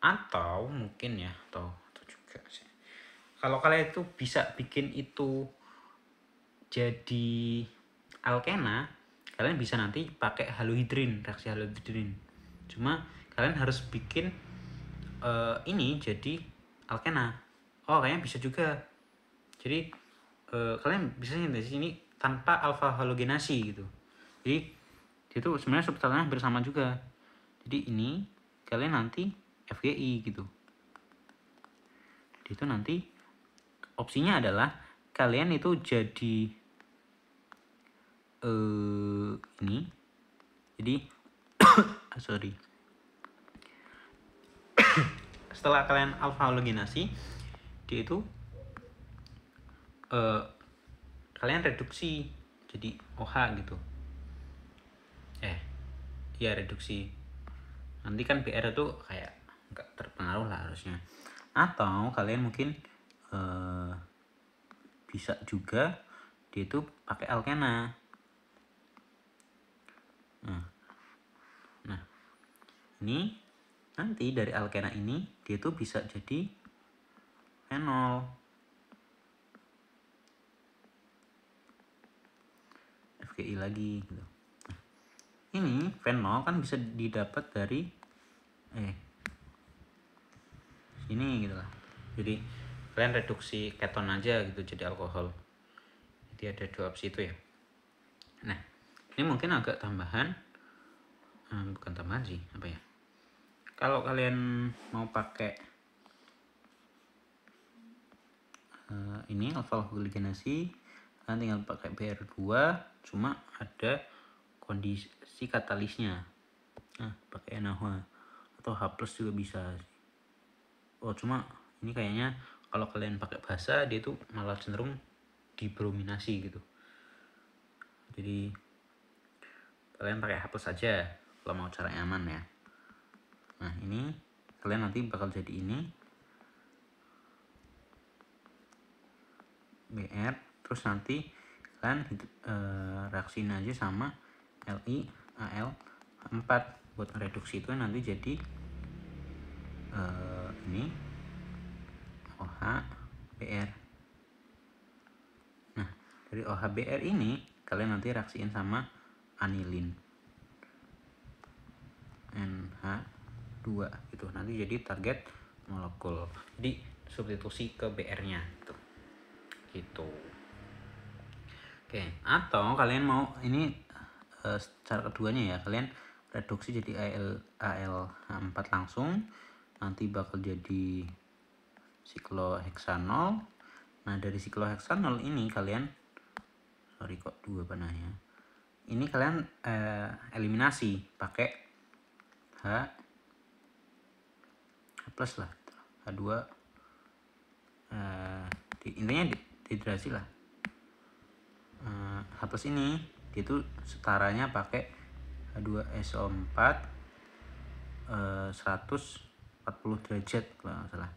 S1: Atau mungkin ya, atau juga sih, kalau kalian itu bisa bikin itu jadi alkena, kalian bisa nanti pakai halohidrin, reaksi halohidrin. Cuma kalian harus bikin ini jadi alkena. Kayaknya bisa juga. Jadi kalian bisa dari sini tanpa alfa halogenasi gitu. Jadi Dia tuh sebenarnya substratnya hampir sama juga. Jadi ini kalian nanti FGI gitu. Itu nanti opsinya adalah kalian itu jadi ini. Jadi sorry. Setelah kalian alfa halogenasi, dia itu kalian reduksi jadi OH gitu. Ya reduksi. Nanti kan BR itu kayak nggak terpengaruh lah harusnya. Atau kalian mungkin bisa juga dia itu pakai alkena. Nah, ini nanti dari alkena ini dia itu bisa jadi fenol. FGI lagi gitu. Ini fenol kan bisa didapat dari sini gitu lah. Jadi kalian reduksi keton aja gitu jadi alkohol. Jadi ada dua opsi itu ya. Nah, ini mungkin agak tambahan, bukan tambahan sih, apa ya? Kalau kalian mau pakai ini alfa halogenasi, kalian tinggal pakai BR2, cuma ada kondisi katalisnya. Nah, pakai NaOH atau H+ juga bisa sih. Oh, cuma ini kayaknya kalau kalian pakai basa dia tuh malah cenderung dibrominasi gitu. Jadi kalian pakai H+ aja kalau mau cara aman ya. Nah, ini kalian nanti bakal jadi ini BR, terus nanti kalian reaksiin aja sama LiAl4 buat reduksi itu nanti jadi ini OH BR. Nah, dari OH BR ini kalian nanti reaksiin sama anilin NH2 gitu. Nanti jadi target molekul. Jadi substitusi ke BR-nya gitu. Oke, atau kalian mau ini cara keduanya ya, kalian reduksi jadi AlH4 langsung, nanti bakal jadi sikloheksanol. Nah, dari sikloheksanol ini kalian kok dua panahnya. Ini kalian eliminasi pakai H+ lah, H2 intinya dehidrasi lah. H+ ini dia tuh setaranya pakai H2SO4 140 derajat kalau nggak salah.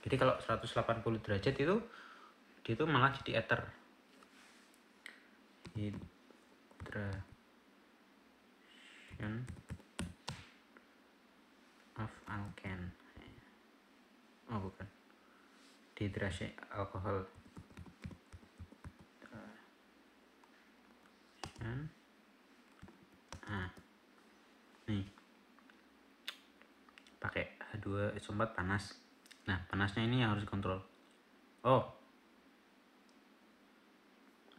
S1: Jadi kalau 180 derajat itu dia tuh malah jadi ether. Hydration of alkane. Oh bukan, dehidrasi alkohol. Nih pakai H2SO4 panas. Nah, panasnya ini yang harus dikontrol. Oh,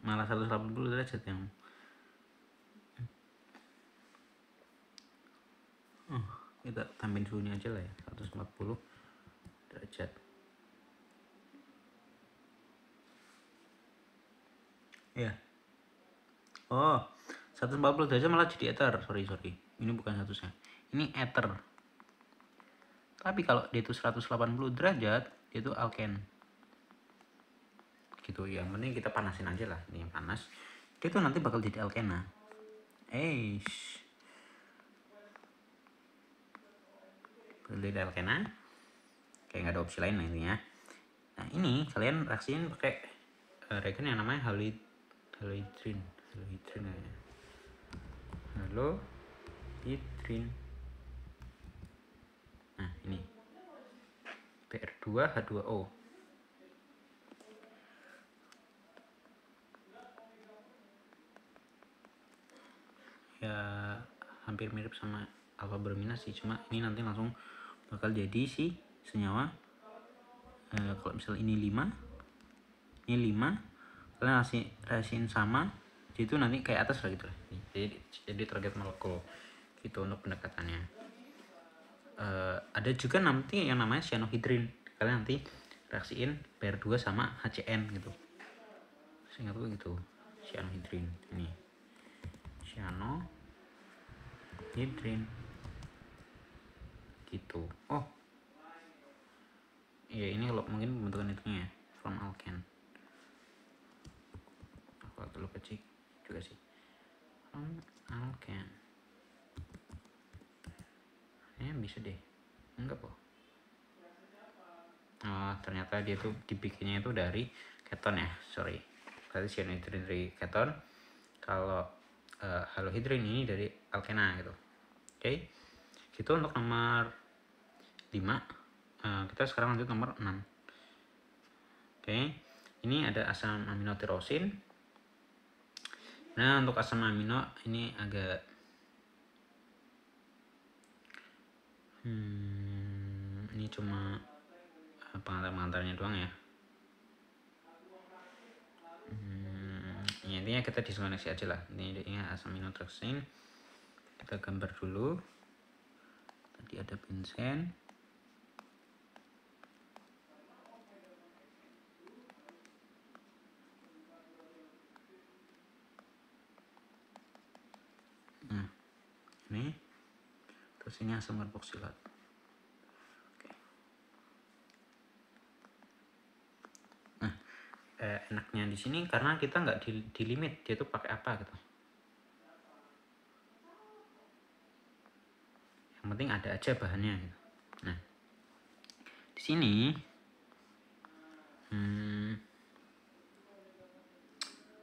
S1: malah 180 derajat yang kita tambahin suhunya aja lah ya, 140 derajat. Ya. Oh, 140 derajat malah jadi ether. Sorry. Ini bukan statusnya. Ini ether. Tapi kalau dia itu 180 derajat, dia itu alken. Gitu ya. Yang penting kita panasin aja lah. Ini yang panas. Dia tuh nanti bakal jadi alkena. Jadi alkena. Kayak nggak ada opsi lain lah intinya. Nah, ini kalian reaksiin pakai reagen yang namanya halohidrin. Nah, ini BR2H2O. Ya hampir mirip sama alfa brominasi, cuma ini nanti langsung bakal jadi si senyawa. Kalau misal ini 5, ini 5, kalian reaksiin sama, jadi itu nanti kayak atas lah gitu lah. jadi target molekul gitu untuk pendekatannya. Ada juga nanti yang namanya cyanohydrin, kalian nanti reaksiin PR2 sama HCN gitu, seingat gue gitu. Cyanohydrin ini cyanohydrin gitu. Oh iya, ini kalau mungkin pembentukan itunya ya, from alkane. Aku agak lupa cek juga sih, from alkane bisa deh, enggak kok. Ternyata dia tuh dibikinnya itu dari keton ya, sorry, berarti cyanohydrin dari keton, kalau halohydrin ini dari alkena gitu. Oke, gitu untuk nomor 5. Kita sekarang lanjut nomor 6. Oke, ini ada asam amino tirosin. Nah, untuk asam amino ini agak ini cuma pengantar-pengantarnya doang ya. Intinya kita diskoneksi aja lah. Ini asam amino tirosin. Kita gambar dulu. Tadi ada benzen. Nah, ini terus ini asam karboksilat. Enaknya di sini karena kita nggak di limit dia tuh pakai apa gitu. Yang penting ada aja bahannya gitu. Nah, di sini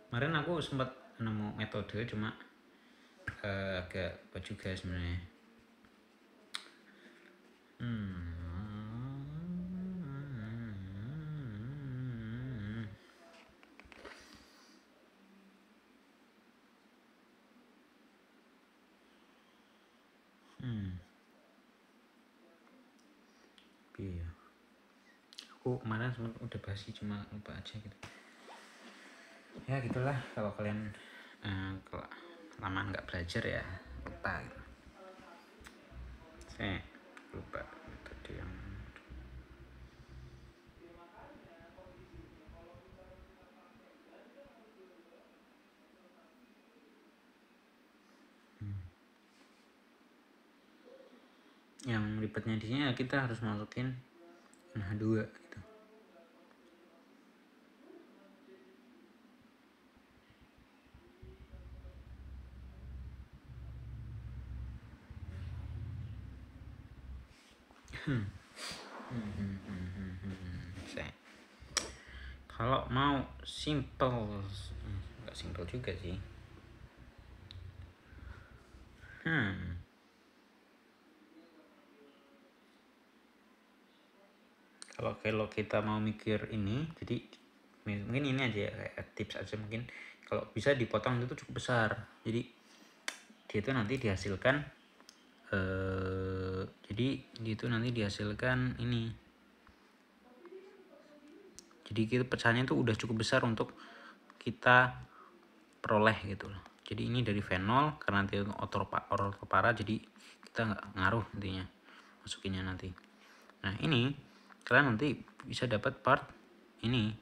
S1: kemarin aku sempat nemu metode, cuma agak lupa juga sebenarnya. Iya. Aku kemarin sempat udah bahas sih, cuma lupa aja gitu. Ya gitulah, kalau kalian kelamaan nggak belajar ya lupa gitu. Saya lupa metode yang yang ribetnya di sini ya, kita harus masukin NH2 gitu. Kalau mau simple, nggak simple juga sih. Kalau kita mau mikir ini, jadi mungkin ini aja ya, kayak tips aja mungkin. Kalau bisa dipotong itu cukup besar, jadi dia itu nanti dihasilkan ini. Jadi kita pecahannya itu udah cukup besar untuk kita peroleh gitu loh. Jadi ini dari fenol, karena nanti ortopara, jadi kita nggak ngaruh intinya masukinnya nanti. Nah ini kalian nanti bisa dapat part ini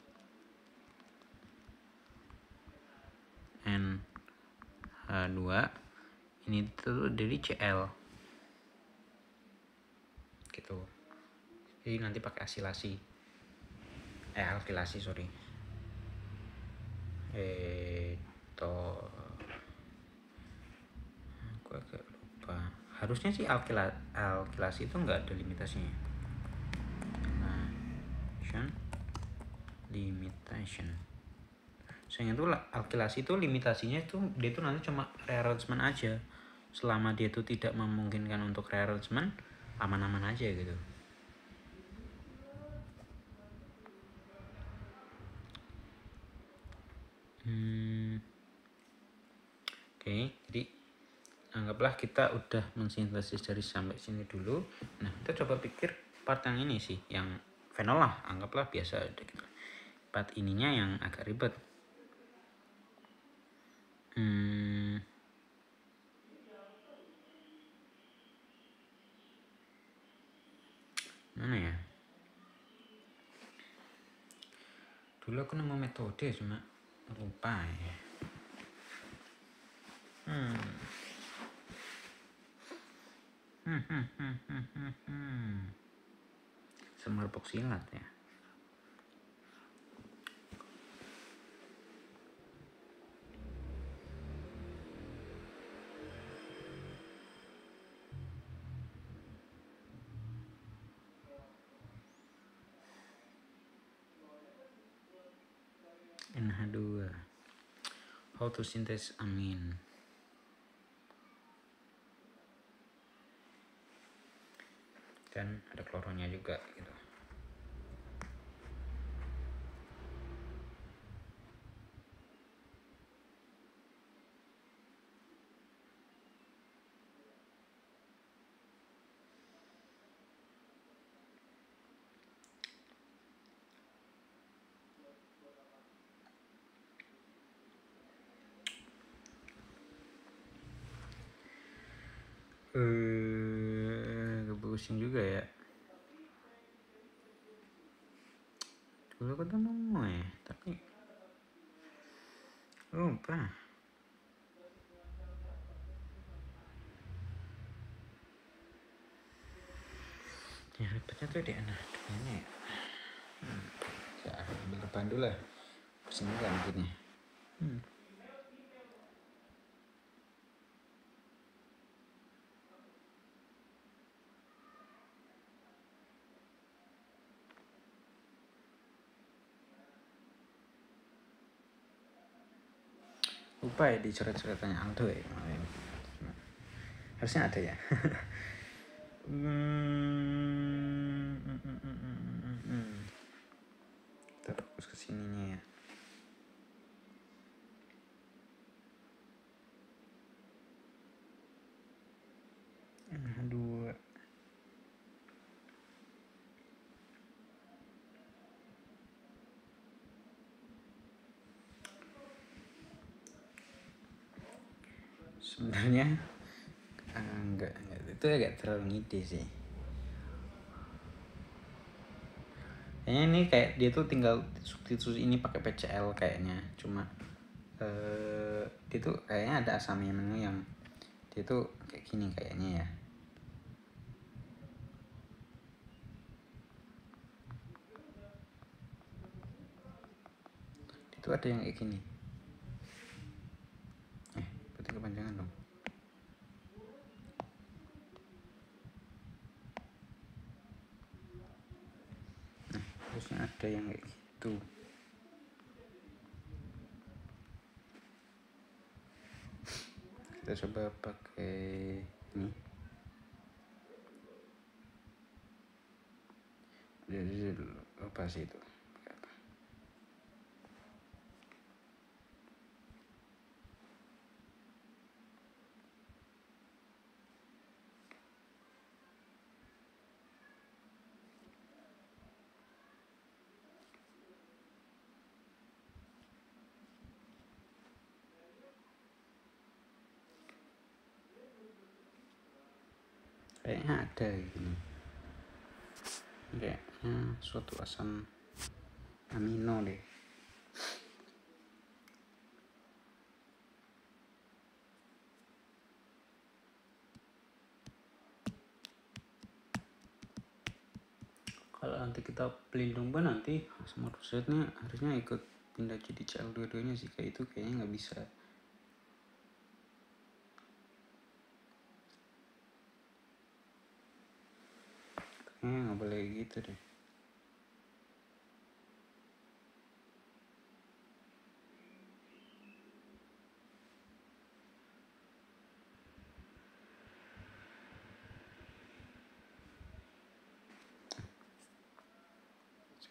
S1: NH2 ini tuh dari Cl gitu. Jadi nanti pakai alkilasi sorry. Aku agak lupa. Harusnya sih alkilasi itu nggak ada limitasinya. Limitation. Saya itu alkilasi itu limitasinya itu dia itu nanti cuma rearrangement aja. Selama dia itu tidak memungkinkan untuk rearrangement, aman-aman aja gitu. Oke, jadi anggaplah kita udah mensintesis dari sampai sini dulu. Nah, kita coba pikir part yang ini sih, yang fenol lah, anggaplah biasa ada gitu. Part ininya yang agak ribet. Mana ya? Dulu aku nemu metode cuma lupa ya. Semerbuk silat ya. NH2. How to synthesize amin. Dan ada kloronya juga gitu. Pusing juga ya. Dulu aku tuh nemu ya, tapi lupa. Ya ribetnya tuh di NH2-nya ya. Ya ambil depan dulu lah. Pusing juga bikinnya. Lupa ya di coret-coretannya Aldo ya kemarin. Harusnya ada ya. Kita fokus ke sininya ya. NH2. Sebenarnya enggak itu agak terlalu ngide sih. Kayaknya ini kayak dia tuh tinggal substitusi ini pakai PCl kayaknya. Cuma dia tuh kayaknya ada asam amino yang dia tuh kayak gini kayaknya ya. Itu ada yang kayak gini. Berarti kepanjangan dong. Nah, terusnya ada yang kayak gitu. Kita coba pakai ini. Jadi apa sih itu? Kayaknya ada gini. Kayaknya suatu asam amino deh. Kalau nanti kita pelindung ban nanti asam urusitnya harusnya ikut pindah jadi Cl dua-duanya sih, kayak itu kayaknya nggak bisa. Kayaknya nggak boleh gitu deh.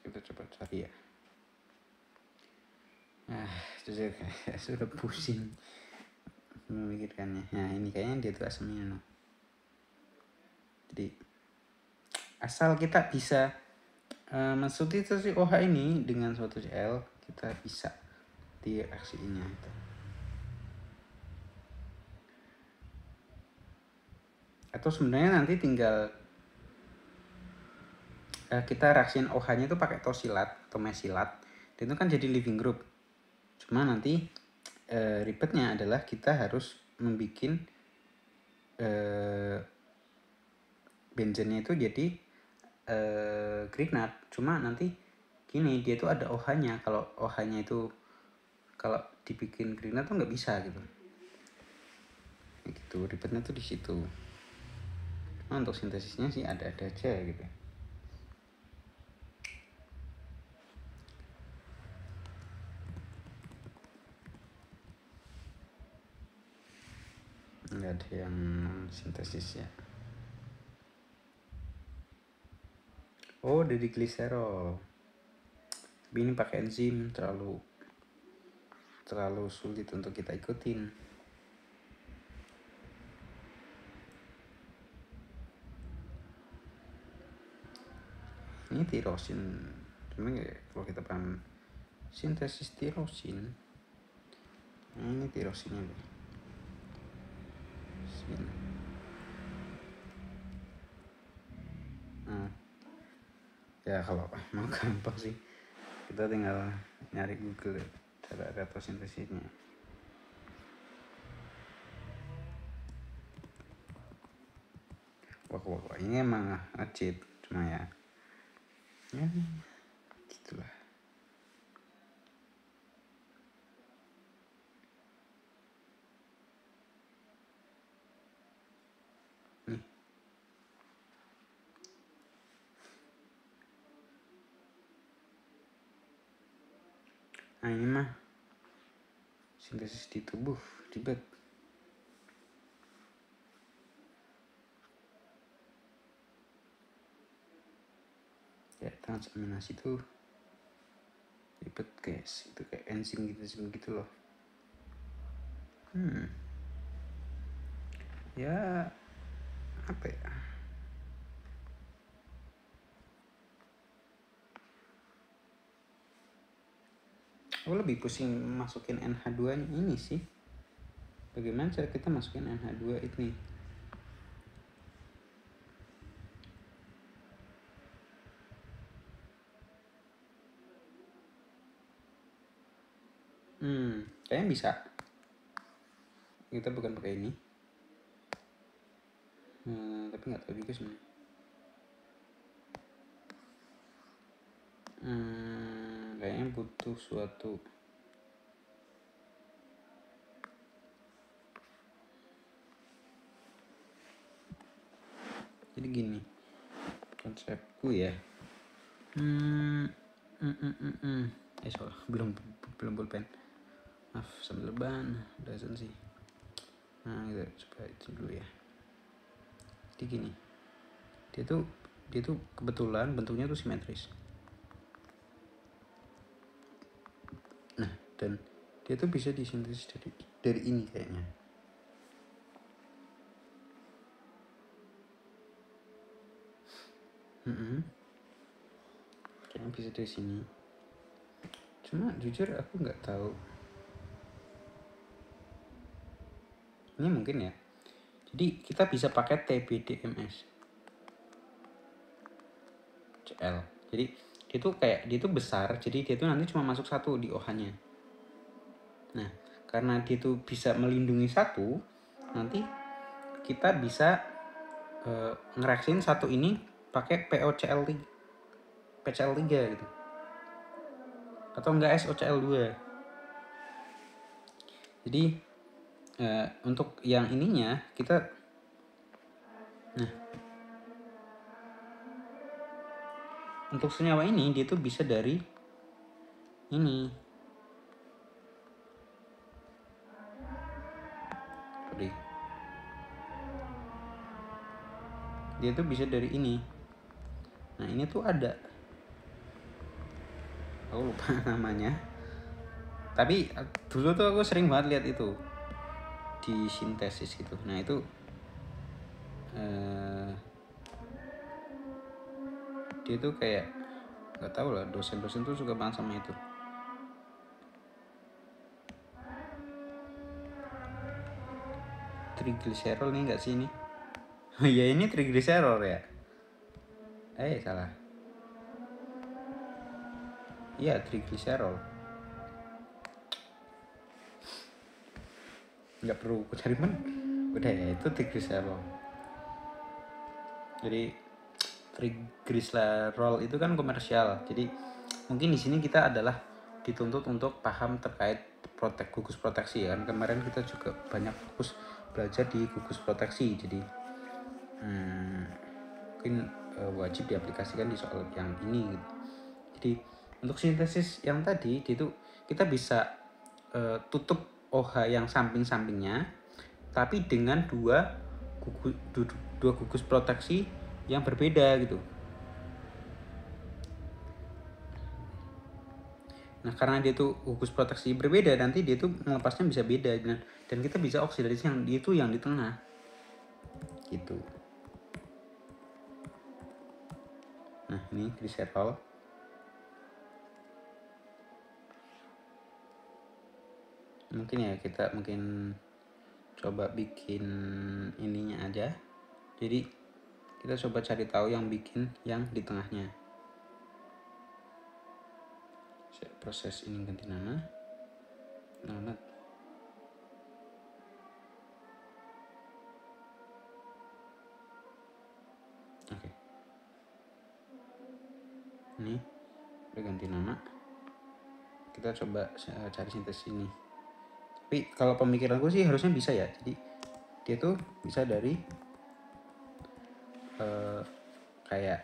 S1: Kita coba cari ya. Sudah pusing memikirkannya. Nah ini kayaknya dia tuh asam amino. Jadi asal kita bisa mensubstitusi OH ini dengan suatu Cl, kita bisa di reaksinya itu. Atau sebenarnya nanti tinggal kita reaksiin OH-nya itu pakai tosilat atau mesilat, dan itu kan jadi living group. Cuma nanti ribetnya adalah kita harus membuat benzennya itu jadi Grignard. Cuma nanti gini, dia tuh ada OH-nya. Kalau OH-nya itu kalau dibikin Grignard tuh nggak bisa gitu. Gitu, ribetnya tuh di situ. Nah, untuk sintesisnya sih ada-ada aja gitu. Nggak ada yang sintesis ya. Oh, dari gliserol. Tapi ini pakai enzim, terlalu sulit untuk kita ikutin. Ini tirosin. Cuman kalau kita paham sintesis tirosin, nah ini tirosinnya deh. Sini. Nah, ya kalau mau gampang sih kita tinggal nyari Google cara retosintesisnya. Wah, ini emang ngecit, cuma ya gitulah. Nih. Nah ini mah sintesis di tubuh ribet. Ya, transaminasi itu ribet guys, itu kayak enzim gitu loh. Ya apa ya, aku lebih pusing masukin NH2 ini sih. Bagaimana cara kita masukin NH2 ini? Kayaknya bisa. Kita bukan pakai ini. Tapi nggak tahu juga sebenarnya. Kayaknya butuh suatu jadi gini konsepku ya. Salah, belum pulpen. Maaf, sambil leban dosen sih. Nah gitu, coba itu dulu ya. Jadi gini, dia tuh kebetulan bentuknya tuh simetris. Nah, dan dia tuh bisa disintesis dari ini kayaknya. Kayaknya bisa dari sini. Cuma jujur aku nggak tahu. Ini mungkin ya. Jadi kita bisa pakai TBDMS CL. Jadi dia tuh besar, jadi dia tuh nanti cuma masuk satu di OH-nya. Nah, karena dia tuh bisa melindungi satu, nanti kita bisa ngereaksin satu ini pakai POCl3 PCl3 gitu, atau enggak SOCl2. Jadi untuk yang ininya kita, nah untuk senyawa ini dia tuh bisa dari ini. Dia tuh bisa dari ini. Nah ini tuh ada, aku lupa namanya, tapi dulu tuh aku sering banget lihat itu di sintesis gitu. Nah itu dia tuh kayak nggak tahu lah, dosen-dosen tuh suka banget sama itu. Triglycerol nih nggak sih ini? Oh iya, ini triglycerol ya. Salah. Iya, triglycerol. Nggak perlu cari men, udah ya, itu triglycerol. Jadi triglycerol itu kan komersial. Jadi mungkin di sini kita adalah dituntut untuk paham terkait gugus proteksi ya kan. Kemarin kita juga banyak fokus belajar di gugus proteksi. Jadi mungkin wajib diaplikasikan di soal yang ini gitu. Jadi untuk sintesis yang tadi itu kita bisa tutup OH yang samping-sampingnya, tapi dengan dua gugus proteksi yang berbeda gitu. Nah, karena dia tuh gugus proteksi berbeda, nanti dia tuh melepasnya bisa beda, dan kita bisa oksidasi yang itu yang di tengah gitu. Nah, ini glycerol. Mungkin ya kita coba bikin ininya aja. Jadi kita coba cari tahu yang bikin yang di tengahnya. Proses ini ganti nama. Oke. Ini udah ganti nama. Kita coba cari sintesis ini. Tapi kalau pemikiranku sih harusnya bisa ya. Jadi dia tuh bisa dari kayak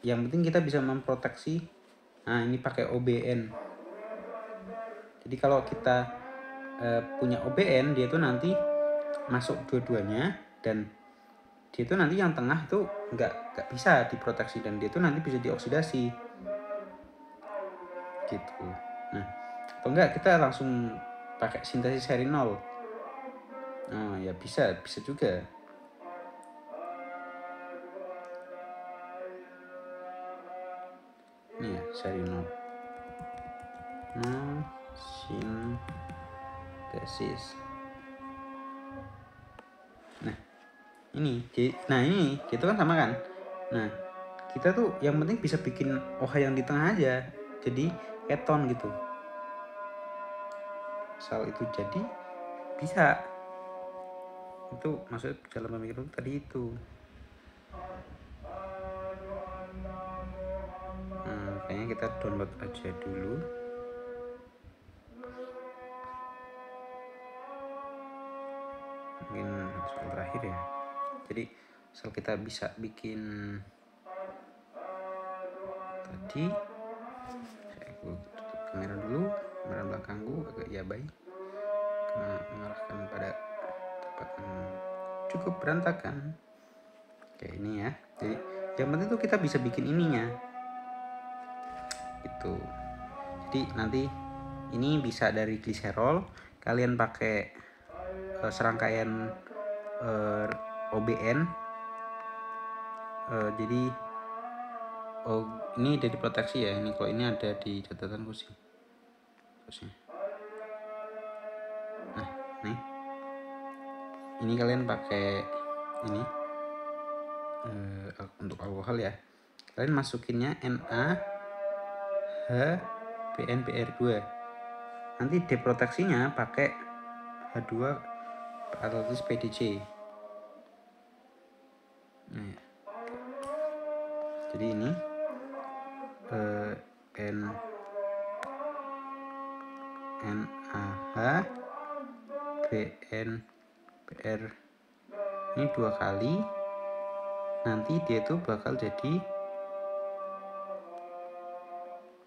S1: yang penting kita bisa memproteksi. Nah, ini pakai OBN. Jadi kalau kita punya OBN, dia tuh nanti masuk dua-duanya, dan dia tuh nanti yang tengah tuh nggak bisa diproteksi, dan dia tuh nanti bisa dioksidasi gitu. Nah, atau enggak kita langsung pakai sintesis seri 0. Oh ya, bisa juga. Ini ya, seri 0. Sintesis. Nah, ini gitu kan sama kan. Nah, kita tuh yang penting bisa bikin OH yang di tengah aja jadi keton gitu. Asal itu jadi bisa. Itu maksud dalam pemikiran tadi itu. Kayaknya kita download aja dulu. Mungkin soal terakhir ya. Jadi asal kita bisa bikin tadi, saya tutup kamera dulu, kamera belakangku agak ya baik karena mengarahkan pada tempat yang cukup berantakan. Oke, ini ya. Jadi yang penting tuh kita bisa bikin ininya itu. Jadi nanti ini bisa dari gliserol, kalian pakai serangkaian OBN. Jadi ini ada di proteksi ya. Ini kalau ini ada di catatan kursi. Nah, nih ini kalian pakai ini untuk alkohol ya. Kalian masukinnya NaHBnBr2. Nanti deproteksinya pakai H2 atau PDC. Nah, jadi ini NaHBnBr ini 2 kali. Nanti dia tuh bakal jadi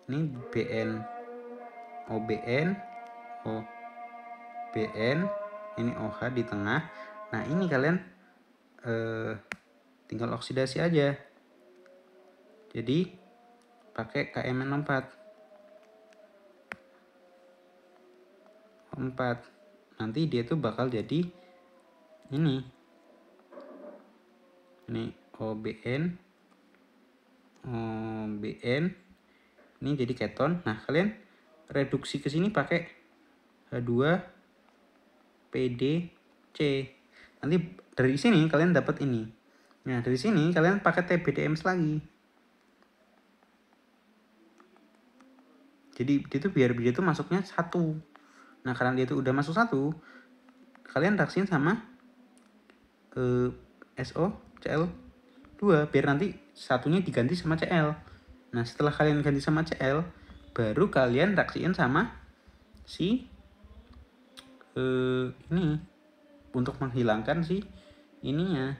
S1: ini OBN, ini OH di tengah. Nah, ini kalian tinggal oksidasi aja. Jadi pakai KMN4. Nanti dia tuh bakal jadi ini OBN ini jadi keton. Nah, kalian reduksi ke sini pakai H2 PDC. Nanti dari sini kalian dapat ini. Nah, dari sini kalian pakai TBDMs lagi. Jadi biar dia itu masuknya satu. Nah karena dia itu udah masuk satu, kalian reaksiin sama SOCl2 biar nanti satunya diganti sama Cl. Nah setelah kalian ganti sama Cl, baru kalian reaksiin sama si ini untuk menghilangkan si ininya,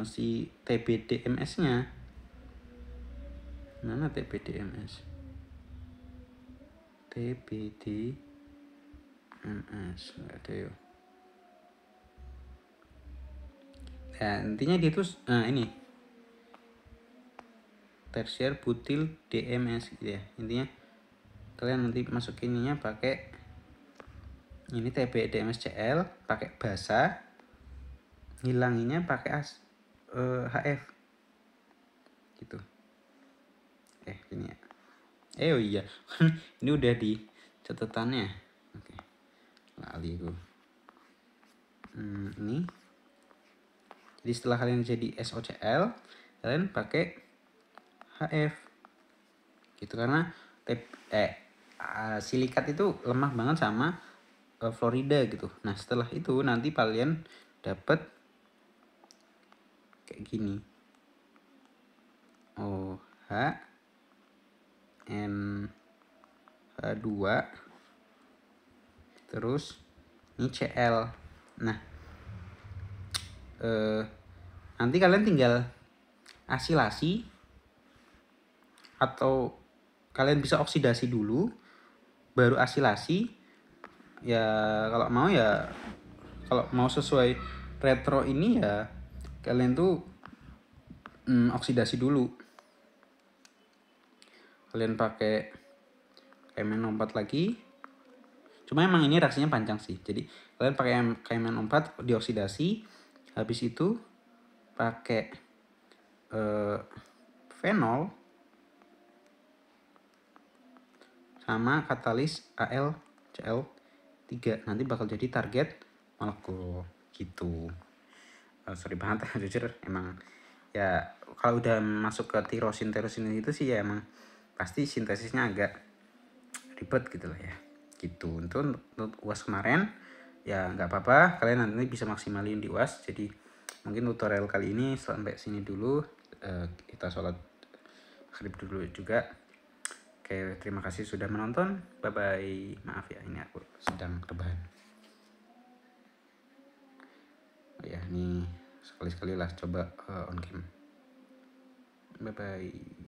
S1: si TBDMS-nya. Mana TBDMS? TBDMS nggak ada ya. Nah, intinya dia tuh ini tersier butil DMS gitu ya. Intinya kalian nanti masukinnya pakai ini TBDMSCl, pakai basa, hilanginya pakai HF gitu. Ini ya. Oh iya. Ini udah di catatannya. Oke. Lali gue. Ini. Jadi setelah kalian jadi SOCl, kalian pakai HF. Gitu karena silikat itu lemah banget sama fluorida gitu. Nah, setelah itu nanti kalian dapat kayak gini. OH NH2 terus ini Cl. Nah, nanti kalian tinggal asilasi atau kalian bisa oksidasi dulu baru asilasi ya. Kalau mau sesuai retro ini ya kalian tuh oksidasi dulu. Kalian pakai KMN04 lagi. Cuma emang ini reaksinya panjang sih. Jadi kalian pakai KMN04 dioksidasi, habis itu pakai fenol sama katalis AlCl3. Nanti bakal jadi target molekul gitu. Sorry banget jujur emang ya kalau udah masuk ke tirosin itu sih ya emang pasti sintesisnya agak ribet gitu lah ya gitu. Untuk UAS kemarin ya nggak apa-apa, kalian nanti bisa maksimalin di UAS. Jadi mungkin tutorial kali ini sampai sini dulu. Kita sholat maghrib dulu juga. Oke, terima kasih sudah menonton. Bye bye. Maaf ya, ini aku sedang rebahan. Oh ya, ini sekali-sekali lah coba on cam. Bye bye.